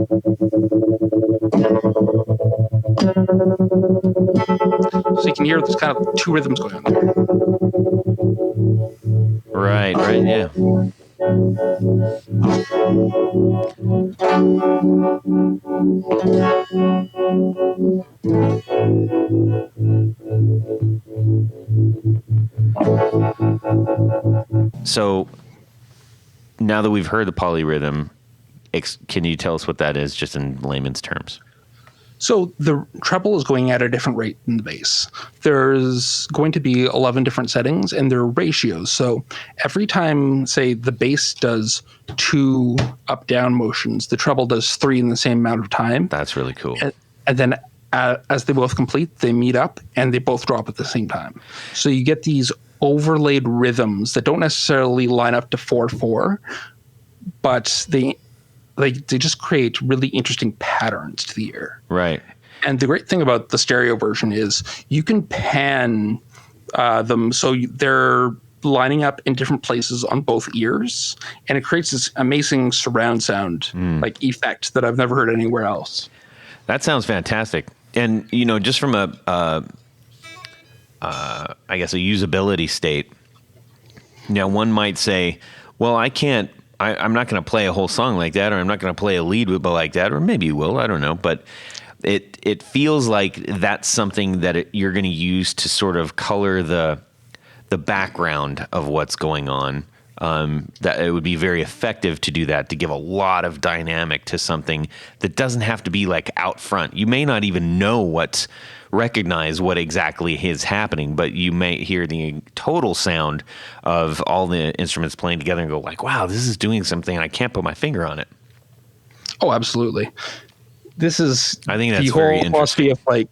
So you can hear there's kind of two rhythms going on there. Right, yeah. So now that we've heard the polyrhythm, can you tell us what that is, just in layman's terms? So the treble is going at a different rate than the bass. There's going to be 11 different settings, and they're ratios. So every time, say, the bass does 2 up-down motions, the treble does 3 in the same amount of time. That's really cool. And then as they both complete, they meet up, and they both drop at the same time. So you get these overlaid rhythms that don't necessarily line up to 4/4, but they just create really interesting patterns to the ear. Right. And the great thing about the stereo version is you can pan them so they're lining up in different places on both ears, and it creates this amazing surround sound like effect that I've never heard anywhere else. That sounds fantastic. And, just from I guess, a usability state, one might say, well, I'm not going to play a whole song like that, or I'm not going to play a lead like that, or maybe you will, I don't know. But it feels like that's something that you're going to use to sort of color the background of what's going on. That it would be very effective to do that, to give a lot of dynamic to something that doesn't have to be like out front. You may not even recognize what exactly is happening, but you may hear the total sound of all the instruments playing together and go like, wow, this is doing something. I can't put my finger on it. Oh, absolutely. This is I think that's the very whole philosophy interesting. of like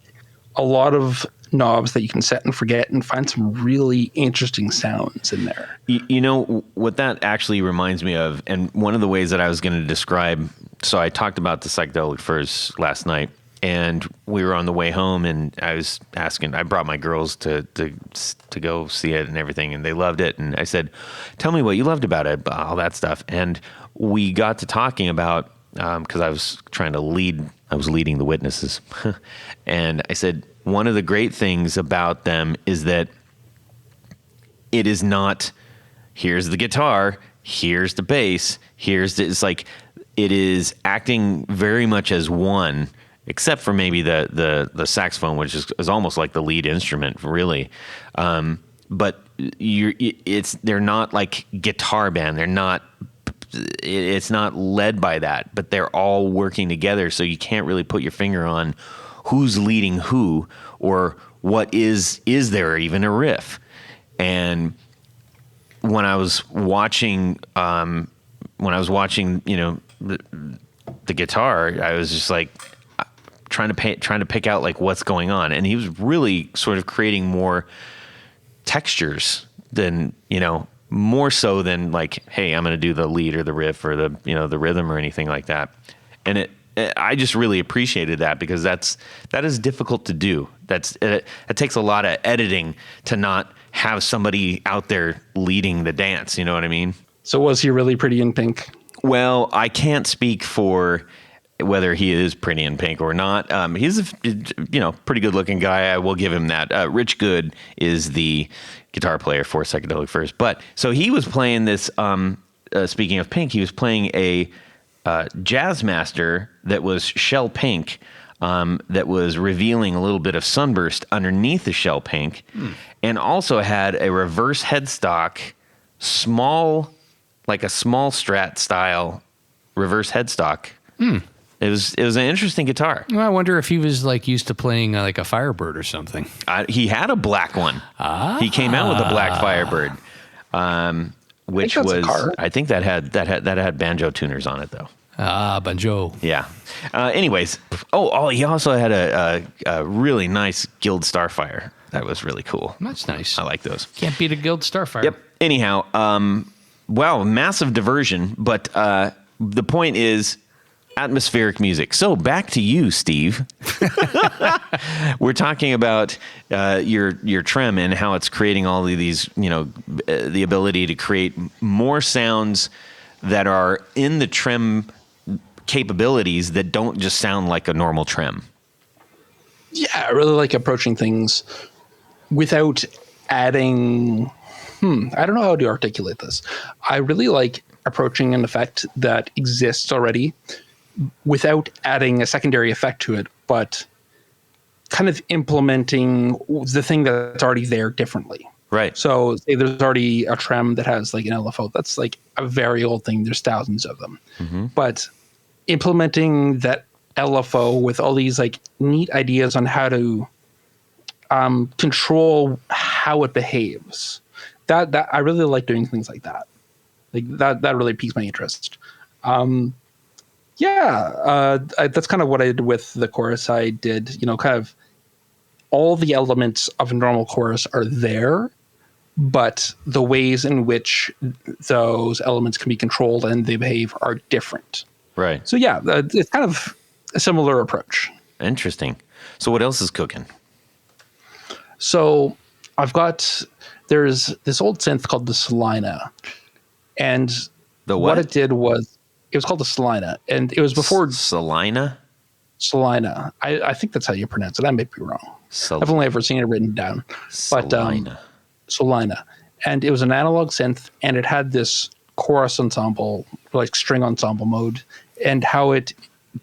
a lot of knobs that you can set and forget and find some really interesting sounds in there. You know what that actually reminds me of, and one of the ways that I was going to describe, so I talked about the Psychedelic Furs last night, and we were on the way home, and I brought my girls to go see it and everything, and they loved it. And I said, tell me what you loved about it, all that stuff. And we got to talking about, because I was leading the witnesses. And I said, one of the great things about them is that it is not, here's the guitar, here's the bass, it's like, it is acting very much as one, except for maybe the saxophone, which is almost like the lead instrument, really. But they're not like guitar band. It's not led by that, but they're all working together. So you can't really put your finger on who's leading who, or what is there even a riff. And when I was watching, the guitar, I was just like, trying to pick out like what's going on, and he was really sort of creating more textures than more so than like, hey, I'm going to do the lead or the riff or the rhythm or anything like that. And I just really appreciated that, because that is difficult to do. It takes a lot of editing to not have somebody out there leading the dance. You know what I mean? So was he really pretty in pink? Well, I can't speak for whether he is pretty in pink or not. He's a pretty good looking guy. I will give him that. Rich Good is the guitar player for Psychedelic Furs. But so he was playing this, speaking of pink, he was playing a jazz master that was shell pink, that was revealing a little bit of sunburst underneath the shell pink, and also had a reverse headstock, like a small Strat style reverse headstock. It was an interesting guitar. Well, I wonder if he was like used to playing like a Firebird or something. He had a black one. He came out with a black Firebird, which was, I think that had banjo tuners on it though. Banjo. Yeah. Anyways, he also had a really nice Guild Starfire. That was really cool. That's nice. I like those. Can't beat a Guild Starfire. Yep. Anyhow, wow, massive diversion. But the point is, atmospheric music. So back to you, Steve. We're talking about your trem and how it's creating all of these, the ability to create more sounds that are in the trem capabilities that don't just sound like a normal trem. Yeah, I really like approaching things without adding. I don't know how to articulate this. I really like approaching an effect that exists already without adding a secondary effect to it, but kind of implementing the thing that's already there differently. Right. So say there's already a trem that has like an LFO. That's like a very old thing. There's thousands of them. But implementing that LFO with all these like neat ideas on how to control how it behaves. That I really like doing things like that. Like that really piques my interest. That's kind of what I did with the chorus. I did, kind of all the elements of a normal chorus are there, but the ways in which those elements can be controlled and they behave are different. Right. So yeah, it's kind of a similar approach. Interesting. So what else is cooking? So there's this old synth called the Salina, and what it did was it was called the Salina, and it was before Salina. Salina. I think that's how you pronounce it. I may be wrong. I've only ever seen it written down. Salina. But Salina, and it was an analog synth, and it had this chorus ensemble, like string ensemble mode, and how it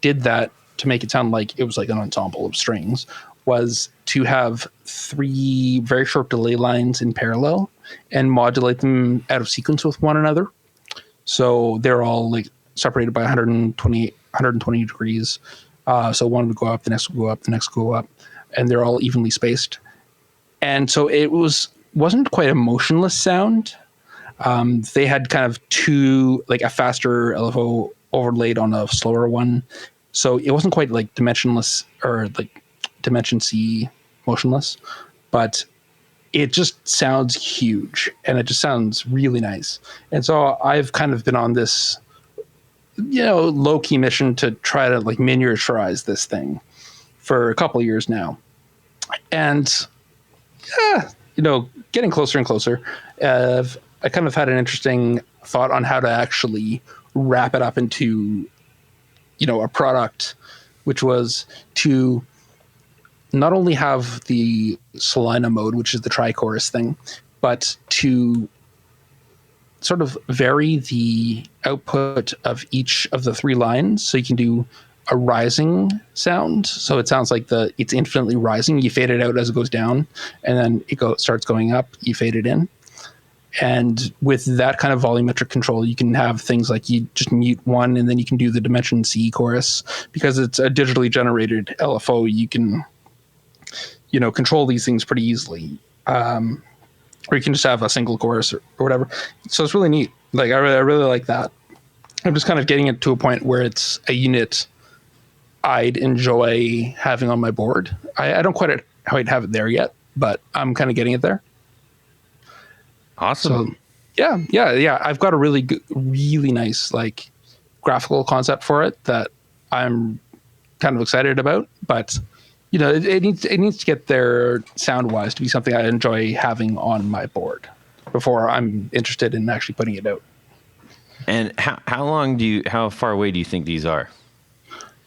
did that to make it sound like it was like an ensemble of strings was to have 3 very short delay lines in parallel and modulate them out of sequence with one another. So they're all like separated by 120 degrees. So one would go up, the next would go up, the next would go up, and they're all evenly spaced. And so it wasn't quite a motionless sound. They had kind of 2, like a faster LFO overlaid on a slower one. So it wasn't quite like dimensionless or like dimension C motionless, but it just sounds huge and it just sounds really nice. And so I've kind of been on this, low key mission to try to like miniaturize this thing for a couple of years now. And getting closer and closer, I kind of had an interesting thought on how to actually wrap it up into, a product, which was to not only have the Salina mode, which is the tri-chorus thing, but to sort of vary the output of each of the 3 lines. So you can do a rising sound. So it sounds like it's infinitely rising. You fade it out as it goes down, and then it starts going up. You fade it in. And with that kind of volumetric control, you can have things like you just mute one, and then you can do the dimension C chorus. Because it's a digitally generated LFO, you can, control these things pretty easily. Or you can just have a single chorus or whatever. So it's really neat. Like I really like that. I'm just kind of getting it to a point where it's a unit I'd enjoy having on my board. I don't quite how I'd have it there yet, but I'm kind of getting it there. Awesome. So, yeah. I've got a really nice like graphical concept for it that I'm kind of excited about. But it needs to get there sound wise to be something I enjoy having on my board before I'm interested in actually putting it out. And how far away do you think these are?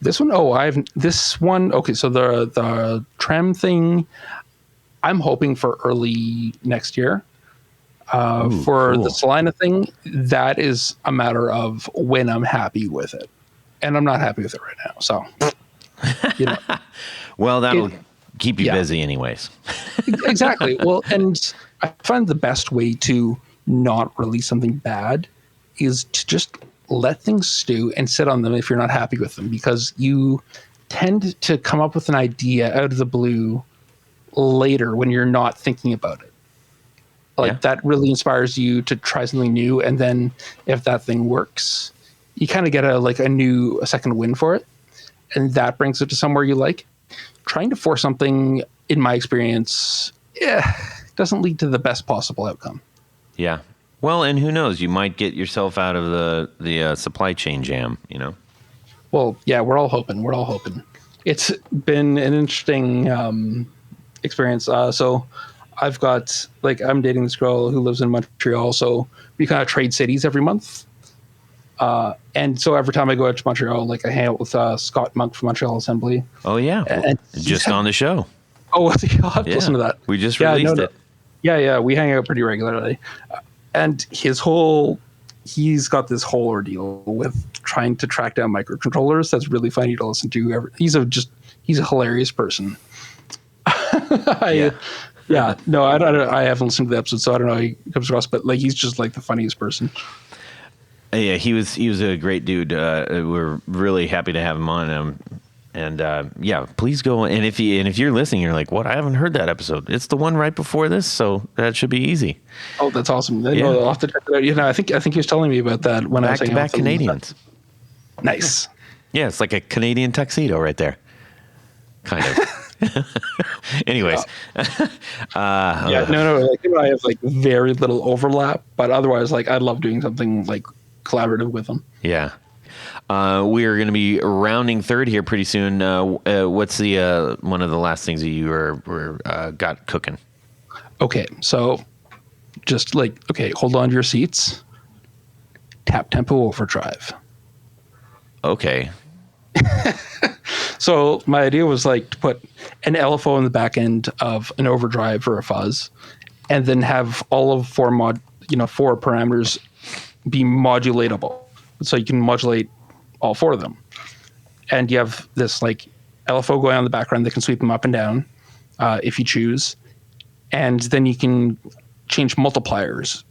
This one, okay, so the trem thing, I'm hoping for early next year. For cool. The Salina thing, that is a matter of when I'm happy with it. And I'm not happy with it right now. So, Well, that'll keep you busy anyways. Exactly. Well, and I find the best way to not release something bad is to just let things stew and sit on them if you're not happy with them, because you tend to come up with an idea out of the blue later when you're not thinking about it. That really inspires you to try something new, and then if that thing works, you kind of get a second win for it, and that brings it to somewhere you like. Trying to force something, in my experience, doesn't lead to the best possible outcome. Yeah. Well, and who knows? You might get yourself out of the supply chain jam. Well, yeah, we're all hoping. We're all hoping. It's been an interesting experience. So I've got, like, I'm dating this girl who lives in Montreal, so we kind of trade cities every month. And so every time I go out to Montreal, like, I hang out with Scott Monk from Montreal Assembly. Oh, yeah. And Just on the show. Oh, I'll have to listen to that. We just released it. Yeah, we hang out pretty regularly. And he's got this whole ordeal with trying to track down microcontrollers. That's really funny to listen to. He's a hilarious person. I don't know. I haven't listened to the episode, so I don't know how he comes across, but like, he's just like the funniest person. Yeah, he was a great dude. We're really happy to have him on. And yeah, please go. And if you're listening, you're like, what? I haven't heard that episode. It's the one right before this, so that should be easy. Oh, that's awesome. Yeah. No, I'll have to check it out. You know, I think he was telling me about that when I was back Canadians. Nice. Yeah, it's like a Canadian tuxedo right there. Kind of. Anyways. Yeah, no. Like, him and I have like very little overlap, but otherwise, like, I love doing something like collaborative with him. Yeah. We are going to be rounding third here pretty soon. What's the one of the last things that you got cooking? Okay, so just like, hold on to your seats. Tap tempo overdrive. Okay. So my idea was like to put an LFO in the back end of an overdrive or a fuzz, and then have all of four parameters be modulatable. So you can modulate all four of them. And you have this like LFO going on in the background that can sweep them up and down if you choose. And then you can change multipliers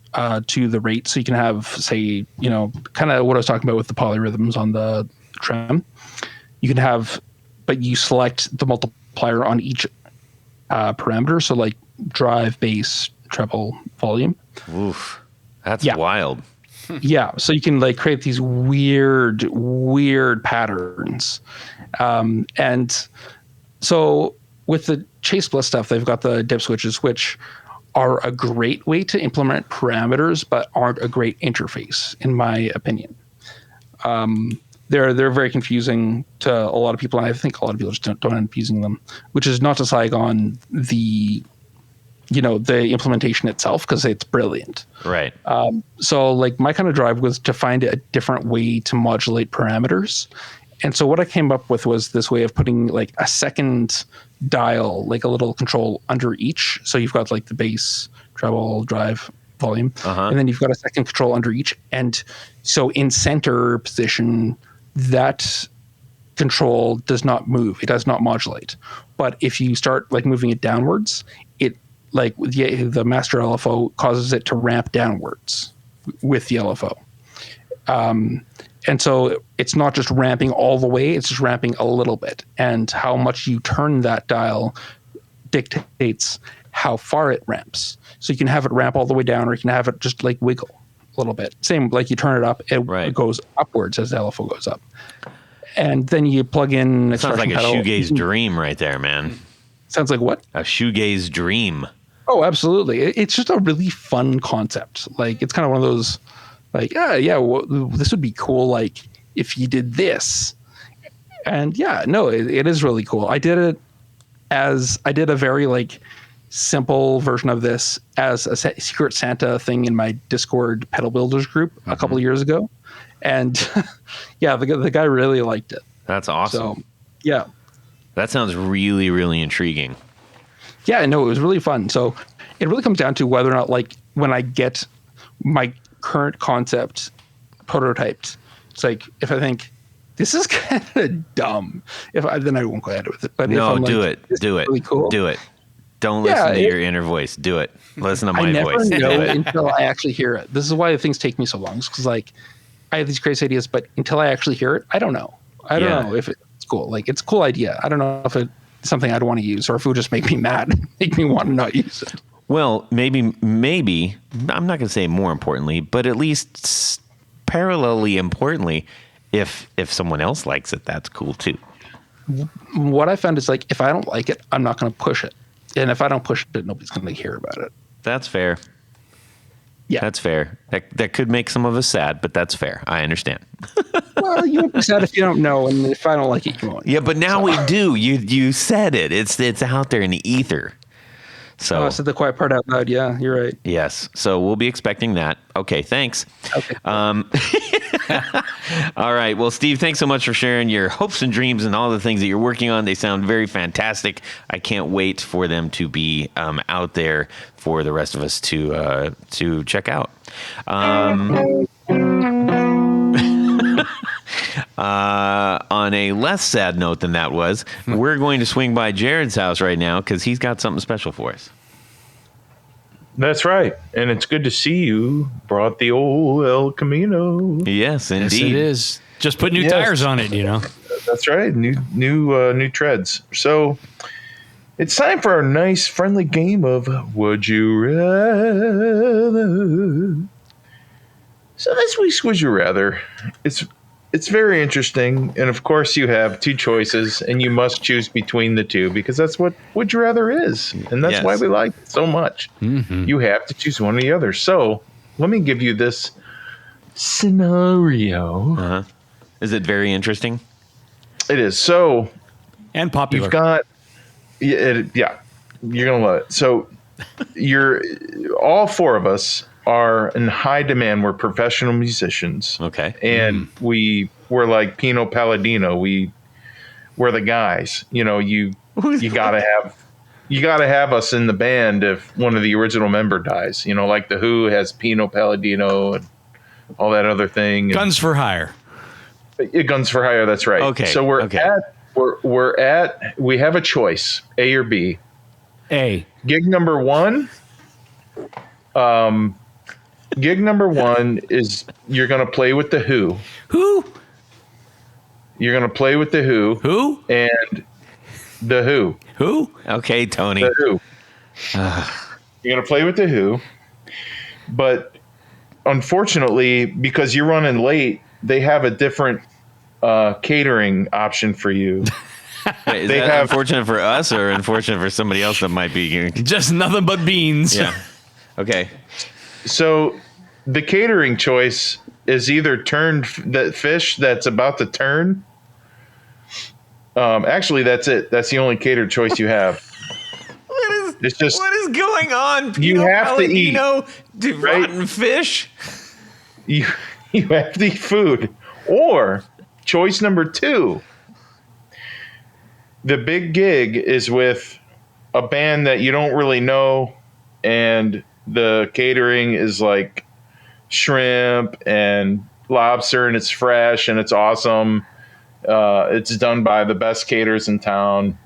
to the rate. So you can have, say, kind of what I was talking about with the polyrhythms on the trem. You can have, but you select the multiplier on each parameter. So like drive, bass, treble, volume. Oof. That's wild. Yeah, so you can like create these weird patterns, and so with the Chase Bliss stuff, they've got the dip switches, which are a great way to implement parameters, but aren't a great interface, in my opinion. They're very confusing to a lot of people, and I think a lot of people just don't end up using them. Which is not to slag on the implementation itself, because it's brilliant. Right. So like my kind of drive was to find a different way to modulate parameters. And so what I came up with was this way of putting like a second dial, like a little control under each. So you've got like the bass, treble, drive, volume, and then you've got a second control under each. And so in center position, that control does not move. It does not modulate. But if you start like moving it downwards, like the master LFO causes it to ramp downwards with the LFO. And so it's not just ramping all the way, it's just ramping a little bit. And how much you turn that dial dictates how far it ramps. So you can have it ramp all the way down, or you can have it just like wiggle a little bit. Same, like you turn it up, it goes upwards as the LFO goes up. And then you plug in... It sounds like a shoegaze dream right there, man. Sounds like what? A shoegaze dream. Oh, absolutely. It's just a really fun concept. Like, it's kind of one of those, like, this would be cool, like, if you did this. And yeah, no, it is really cool. I did a very, like, simple version of this as a Secret Santa thing in my Discord pedal builders group a couple of years ago. And yeah, the guy really liked it. That's awesome. So, yeah. That sounds really, really intriguing. Yeah, no, it was really fun. So it really comes down to whether or not, like, when I get my current concept prototyped, it's like, if I think this is kind of dumb, then I won't go ahead with it. But no, if I'm do like, it. Do it. Really cool. Do it. Don't listen to your inner voice. Do it. Listen to my voice. I never know until I actually hear it. This is why things take me so long. Because, like, I have these crazy ideas, but until I actually hear it, I don't know. I don't know if it's cool. Like, it's a cool idea. I don't know if it's something I'd want to use, or if it would just make me mad, make me want to not use it. Well, maybe, I'm not going to say more importantly, but at least parallelly importantly, if someone else likes it, that's cool too. What I found is, like, if I don't like it, I'm not going to push it. And if I don't push it, nobody's going to hear about it. That's fair. Yeah. That's fair. That could make some of us sad, but that's fair. I understand. Well, you won't be sad if you don't know, and if I don't like it, you won't. Yeah, but now we do. You said it. It's out there in the ether. So I said the quiet part out loud. Yeah, you're right. yes. So we'll be expecting that. Okay, thanks. Okay. All right. Well, Steve, thanks so much for sharing your hopes and dreams and all the things that you're working on. They sound very fantastic. I can't wait for them to be out there for the rest of us to check out. On a less sad note than that was, we're going to swing by Jared's house right now because he's got something special for us. That's right. And it's good to see you. Brought the old El Camino. Yes, indeed. Yes, it is. Just put new Yes. tires on it, you know. That's right. New treads. So it's time for our nice friendly game of Would You Rather. So this week's Would You Rather, it's very interesting, and of course you have two choices, and you must choose between the two because that's what Would You Rather is, and that's Yes. why we like it so much. Mm-hmm. You have to choose one or the other. So let me give you this scenario. Uh-huh. Is it very interesting? It is. So And popular. you've got, yeah, you're gonna love it. So all four of us are in high demand. We're professional musicians. Okay. And we're like Pino Palladino. We're the guys. You know, you gotta have us in the band if one of the original member dies. You know, like the Who has Pino Palladino and all that other thing. Guns for hire. Guns for Hire. That's right. Okay. So we have a choice, A or B. A. Gig number one. Gig number one is you're going to play with the Who. Who? You're going to play with the Who. Who? And the Who. Who? Okay, Tony. The Who. You're going to play with the Who. But unfortunately, because you're running late, they have a different catering option for you. Wait, is They that have- unfortunate for us or unfortunate for somebody else that might be? Just nothing but beans. Yeah. Okay. So the catering choice is either turned that fish that's about to turn. Actually, that's it. That's the only catered choice you have. It's just What is going on? You have to eat, right? rotten fish. you have to eat food. Or choice number two, the big gig is with a band that you don't really know, and the catering is like shrimp and lobster, and it's fresh and it's awesome. It's done by the best caterers in town,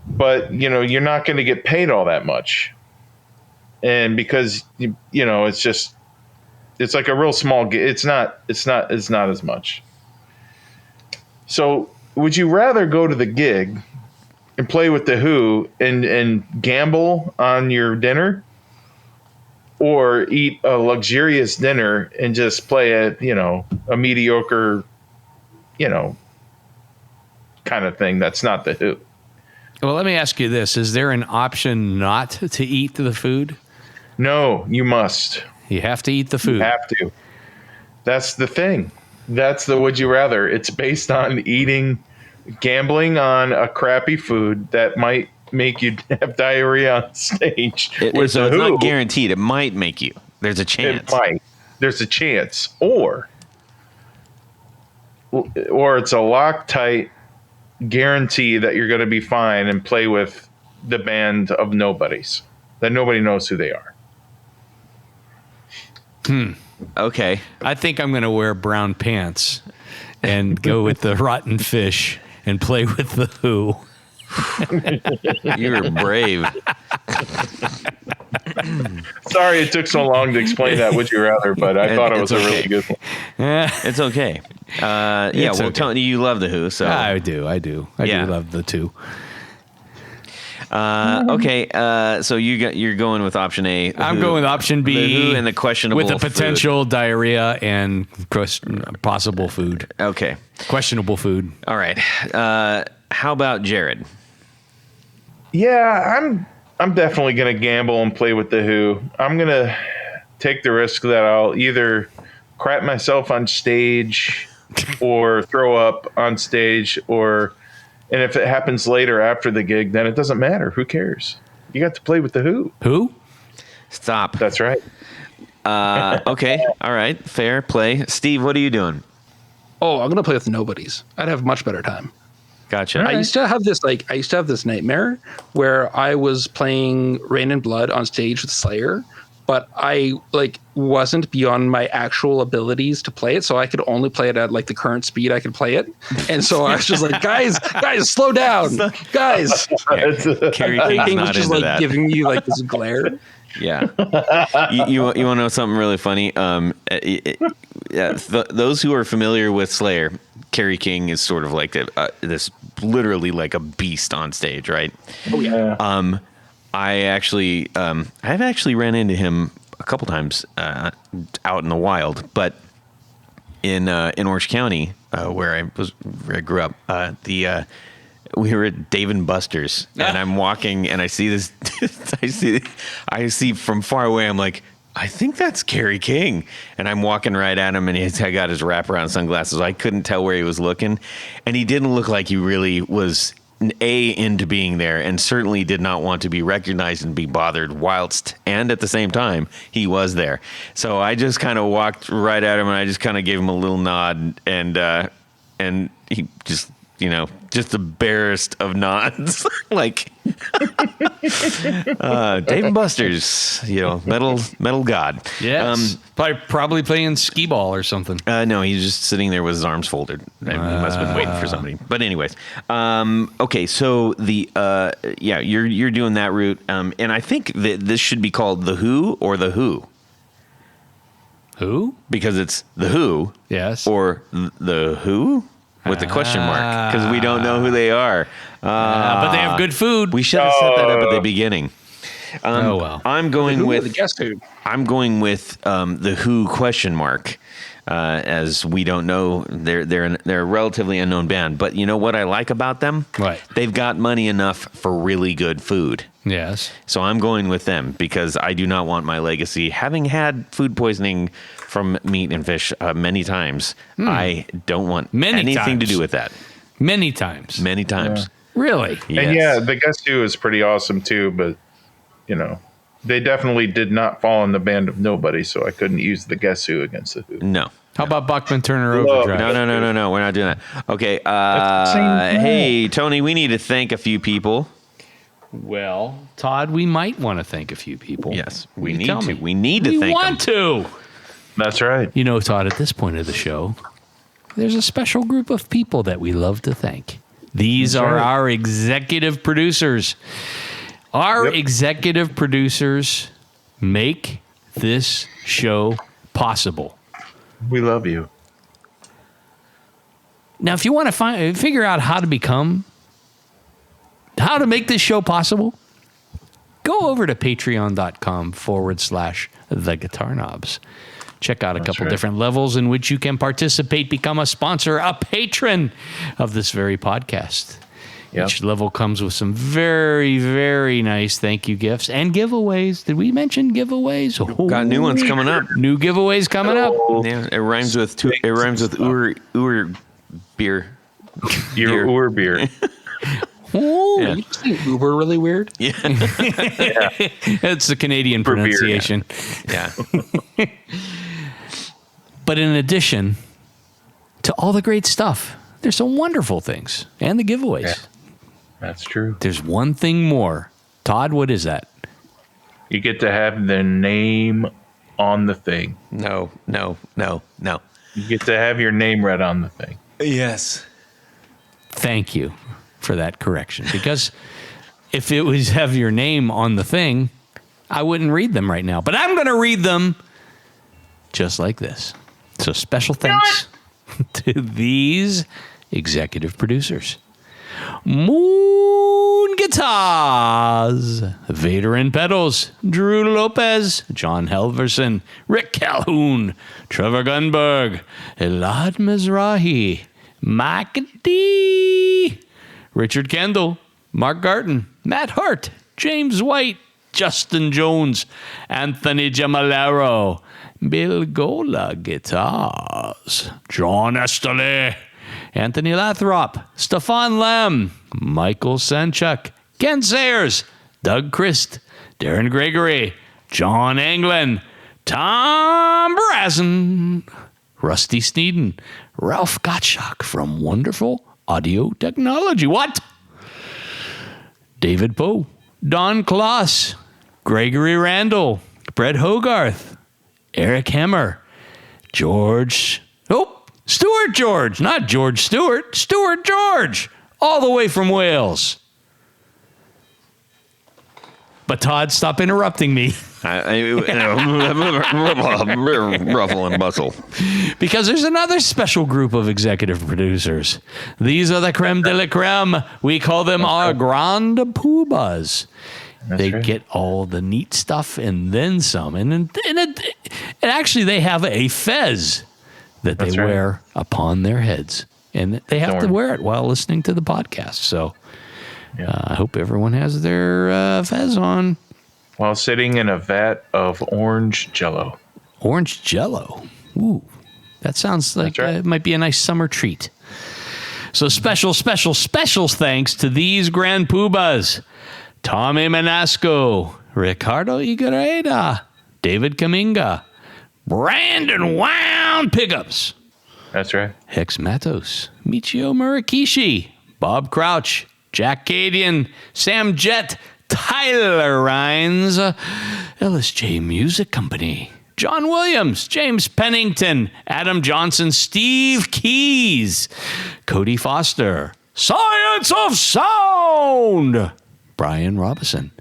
but you know you're not going to get paid all that much, and because you know it's like a real small gig. It's not as much. So would you rather go to the gig and play with the Who and gamble on your dinner, or eat a luxurious dinner and just play a mediocre, kind of thing that's not the Who? Well, let me ask you this. Is there an option not to eat the food? No, you must. You have to eat the food. You have to. That's the thing. That's the would you rather. It's based on gambling on a crappy food that might make you have diarrhea on stage. So it's not guaranteed. It might make you. There's a chance. It might. There's a chance. Or it's a Loctite guarantee that you're going to be fine and play with the band of nobodies that nobody knows who they are. Okay. I think I'm going to wear brown pants and go with the rotten fish and play with the Who. You're brave. Sorry it took so long to explain that would you rather, but I thought it was It's a really okay. good one. It's okay. Yeah, It's well, okay. Tony, you love the Who, so I do. I Yeah. do love the two. okay. So you're going with option A. the I'm Who. going with option B. The Who and the questionable with the food. potential diarrhea and possible food. Okay. Questionable food. All right. How about Jared? Yeah, I'm definitely going to gamble and play with the Who. I'm going to take the risk that I'll either crap myself on stage or throw up on stage, and if it happens later after the gig, then it doesn't matter. Who cares? You got to play with the Who. Who? Stop. That's right. Okay. All right. Fair play. Steve, what are you doing? Oh, I'm gonna play with the Nobodies. I'd have a much better time. Gotcha. I used to have this nightmare where I was playing Rain and Blood on stage with Slayer, but I wasn't beyond my actual abilities to play it, so I could only play it at the current speed I could play it. And so I was just like, guys, slow down, guys. Kerry King's King was not just into that. giving me this glare. Yeah. You want to know something really funny? Those who are familiar with Slayer, Kerry King is sort of like this, literally like a beast on stage, right? Oh yeah. I've actually ran into him a couple times out in the wild, but in Orange County, where I grew up, we were at Dave & Buster's, and I'm walking, and I see this. I see from far away. I'm like, I think that's Kerry King, and I'm walking right at him, and he's got his wraparound sunglasses. I couldn't tell where he was looking, and he didn't look like he really was into being there, and certainly did not want to be recognized and be bothered whilst and at the same time he was there. So I just kind of walked right at him, and I just kind of gave him a little nod, and he just, just the barest of nods. Like Dave & Buster's, metal god. Yes. Probably playing skee ball or something. No, he's just sitting there with his arms folded. He must have been waiting for somebody. But anyways, okay. So you're doing that route, and I think that this should be called the Who or the Who. Who? Because it's the Who. Yes. Or the Who with the question mark, because we don't know who they are. But they have good food. We should have set that up at the beginning. Oh well. I'm going with the guest Who. I'm going with the Who question mark, as we don't know. They're a relatively unknown band, but you know what I like about them? Right. They've got money enough for really good food. Yes. So I'm going with them because I do not want my legacy. Having had food poisoning from meat and fish many times, I don't want anything to do with that. Many times. Many times. Really? Yes. And yeah, the Guess Who is pretty awesome too, but they definitely did not fall in the band of nobody, so I couldn't use the Guess Who against the Who. No. How about Buckman Turner Overdrive? No. We're not doing that. Okay. That's the same Hey, Tony, we need to thank a few people. Well, Todd, we might want to thank a few people. Yes, we You need tell to. me. We need to We thank want them. to. That's right. Todd, at this point of the show, there's a special group of people that we love to thank. These are our executive producers. Our executive producers make this show possible. We love you. Now, if you want to figure out how to make this show possible, go over to patreon.com/The Guitar Knobs. Check out a couple different levels in which you can participate, become a sponsor, a patron of this very podcast. Yep. Each level comes with some very, very nice thank you gifts and giveaways. Did we mention giveaways? Oh, Got new ones coming up. New giveaways coming up. Yeah, it rhymes with Ur beer. Your Ur beer. Oh, You just think Uber really weird? Yeah. it's the Canadian For beer, pronunciation. Yeah. But in addition to all the great stuff, there's some wonderful things and the giveaways. Yeah, that's true. There's one thing more. Todd, what is that? You get to have the name on the thing. No. You get to have your name read on the thing. Yes. Thank you for that correction. Because if it was have your name on the thing, I wouldn't read them right now. But I'm going to read them just like this. So special thanks to these executive producers. Moon Guitars, Vader and Pedals, Drew Lopez, John Helverson, Rick Calhoun, Trevor Gunberg, Elad Mizrahi, Mike D, Richard Kendall, Mark Garton, Matt Hart, James White, Justin Jones, Anthony Gemalero, Bill Gola guitars, John Esterly, Anthony Lathrop, Stefan Lem, Michael Sanchuk, Ken Sayers, Doug Christ, Darren Gregory, John Anglin, Tom Brazen, Rusty Sneeden, Ralph Gottschalk from Wonderful Audio Technology. What? David Poe, Don Kloss, Gregory Randall, Brett Hogarth, Eric Hammer, Stuart George, not George Stewart, Stuart George, all the way from Wales. But Todd, stop interrupting me. Ruffle and bustle. Because there's another special group of executive producers. These are the creme de la creme. We call them our grand poobahs. They right. get all the neat stuff and then some. And actually, they have a fez that they wear upon their heads. And they have to wear it while listening to the podcast. So I hope everyone has their fez on. While sitting in a vat of orange jello. Orange jello. Ooh, that sounds like it might be a nice summer treat. So special thanks to these grand poobahs. Tommy Manasco, Ricardo Iguareda, David Kaminga, Brandon Wound Pickups. That's right. Hex Matos, Michio Murakishi, Bob Crouch, Jack Cadian, Sam Jett, Tyler Rhines, LSJ Music Company, John Williams, James Pennington, Adam Johnson, Steve Keys, Cody Foster, Science of Sound, Brian Robinson,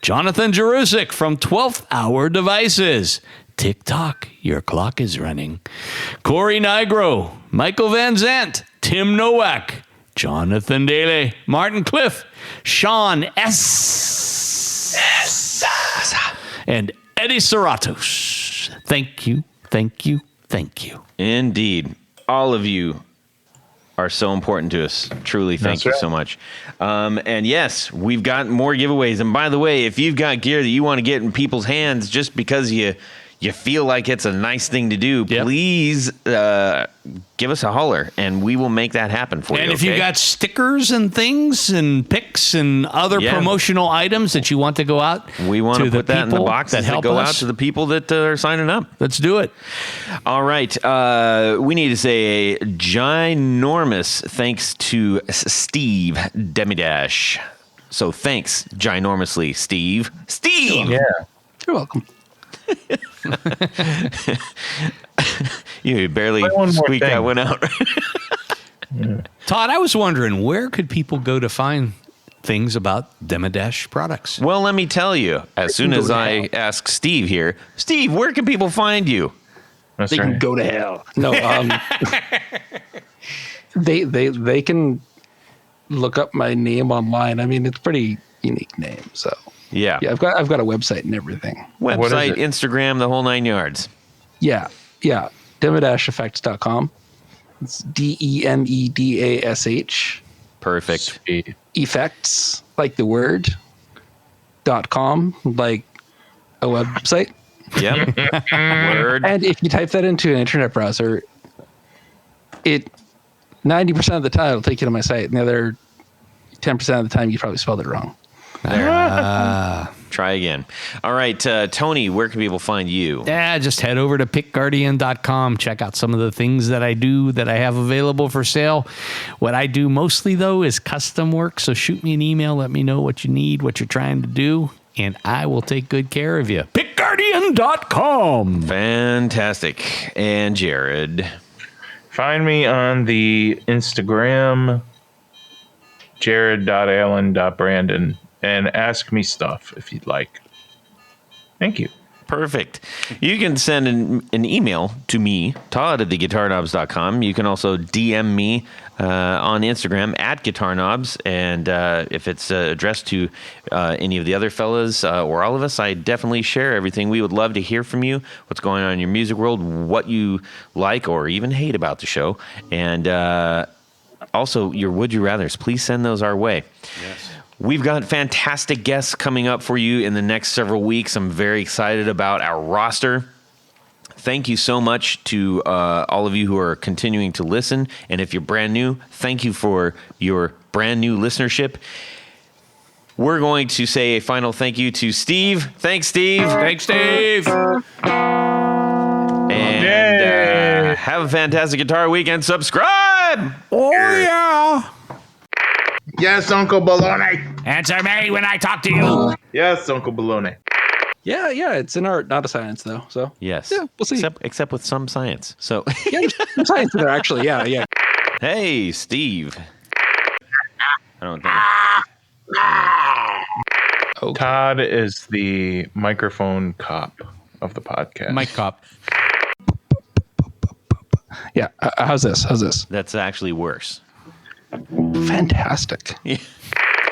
Jonathan Jerusik from 12th Hour Devices, TikTok, your clock is running, Corey Nigro, Michael Van Zant, Tim Nowak, Jonathan Daly, Martin Cliff, Sean S. and Eddie Serratos. Thank you. Indeed. All of you are so important to us. Truly, thank you so much. And yes, we've got more giveaways. And by the way, if you've got gear that you want to get in people's hands just because you feel like it's a nice thing to do, please give us a holler, and we will make that happen for you. And if you got stickers and things and pics and other promotional items that you want to go out, we want to put that in the boxes that go out to the people that are signing up. Let's do it. All right. We need to say a ginormous thanks to Steve Demedash. So thanks ginormously, Steve. Steve! Yeah. You're welcome. You barely squeaked that one out. Todd, I was wondering, where could people go to find things about Demedash products? Well, let me tell you, as soon as I ask Steve here, Steve, where can people find you? They can go to hell. No, they can look up my name online. I mean, it's a pretty unique name, so. Yeah, I've got a website and everything. Website, Instagram, the whole 9 yards. Yeah. Demedasheffects.com. It's DEMEDASH. Perfect. Sweet. Effects, like the word, .com, like a website. Yep. Word. And if you type that into an internet browser, 90% of the time it'll take you to my site, and the other 10% of the time you probably spelled it wrong. Try again. All right, Tony, where can people find you? Yeah, just head over to pickguardian.com. Check out some of the things that I do that I have available for sale. What I do mostly, though, is custom work. So shoot me an email. Let me know what you need, what you're trying to do, and I will take good care of you. Pickguardian.com. Fantastic. And Jared? Find me on the Instagram, jared.allen.brandon. And ask me stuff if you'd like. Thank you. Perfect. You can send an email to me, Todd at theguitarknobs.com. You can also DM me on Instagram at guitarknobs. And if it's addressed to any of the other fellas or all of us, I definitely share everything. We would love to hear from you, what's going on in your music world, what you like or even hate about the show. And also your would you rathers. Please send those our way. Yes. We've got fantastic guests coming up for you in the next several weeks. I'm very excited about our roster. Thank you so much to all of you who are continuing to listen. And if you're brand new, thank you for your brand new listenership. We're going to say a final thank you to Steve. Thanks, Steve. Thanks, Steve. And have a fantastic guitar week and subscribe. Oh, yeah. Yes, Uncle Baloney. Answer me when I talk to you. Yes, Uncle Baloney. Yeah, it's an art, not a science, though. So Yes. yeah, we'll see. Except with some science. So, Yeah, there's some science in there, actually. Yeah. hey, Steve. I don't think. Okay. Todd is the microphone cop of the podcast. Mike Cop. Yeah. How's this? That's actually worse. Fantastic.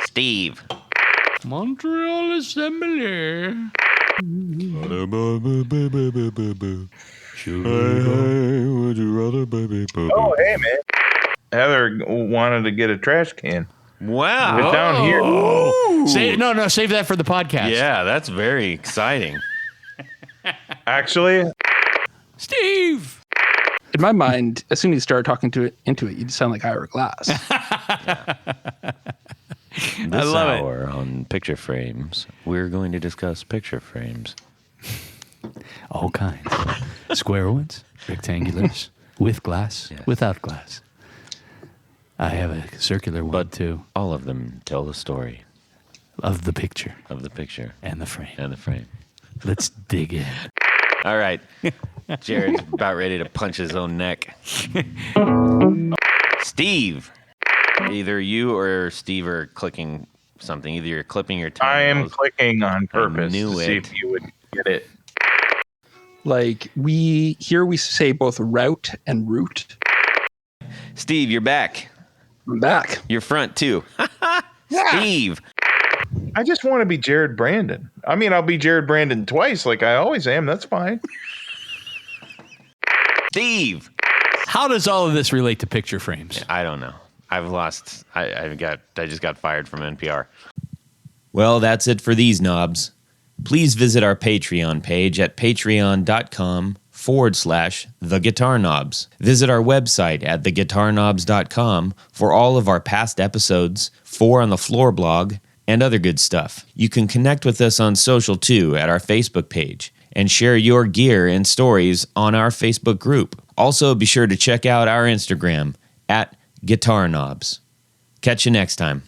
Steve. Montreal Assembly. Oh, hey, man. Heather wanted to get a trash can. Wow. Get down here. Save that for the podcast. Yeah, that's very exciting. Actually, Steve. In my mind, as soon as you started talking into it, you'd sound like Ira Glass. This love it. hour on picture frames, we're going to discuss picture frames. All kinds. Square ones, rectangulars, with glass, without glass. I have a circular one, too, All of them tell the story of the picture of the picture and the frame. and the frame. Let's dig in. All right. Jared's about ready to punch his own neck. Steve. Either you or Steve are clicking something. Either you're clipping your tongue. I am clicking on purpose knew to see it. if you would get it. Like we say both route and route. Steve, you're back. I'm back. You're front, too. Steve. I just want to be Jared Brandon. I mean, I'll be Jared Brandon twice like I always am. That's fine. Steve. How does all of this relate to picture frames? I don't know. I've lost. I just got fired from NPR. Well, that's it for these knobs. Please visit our Patreon page at patreon.com/theguitarknobs. Visit our website at theguitarknobs.com for all of our past episodes, 4 on the Floor blog, and other good stuff. You can connect with us on social too at our Facebook page and share your gear and stories on our Facebook group. Also, be sure to check out our Instagram at Guitar Knobs. Catch you next time.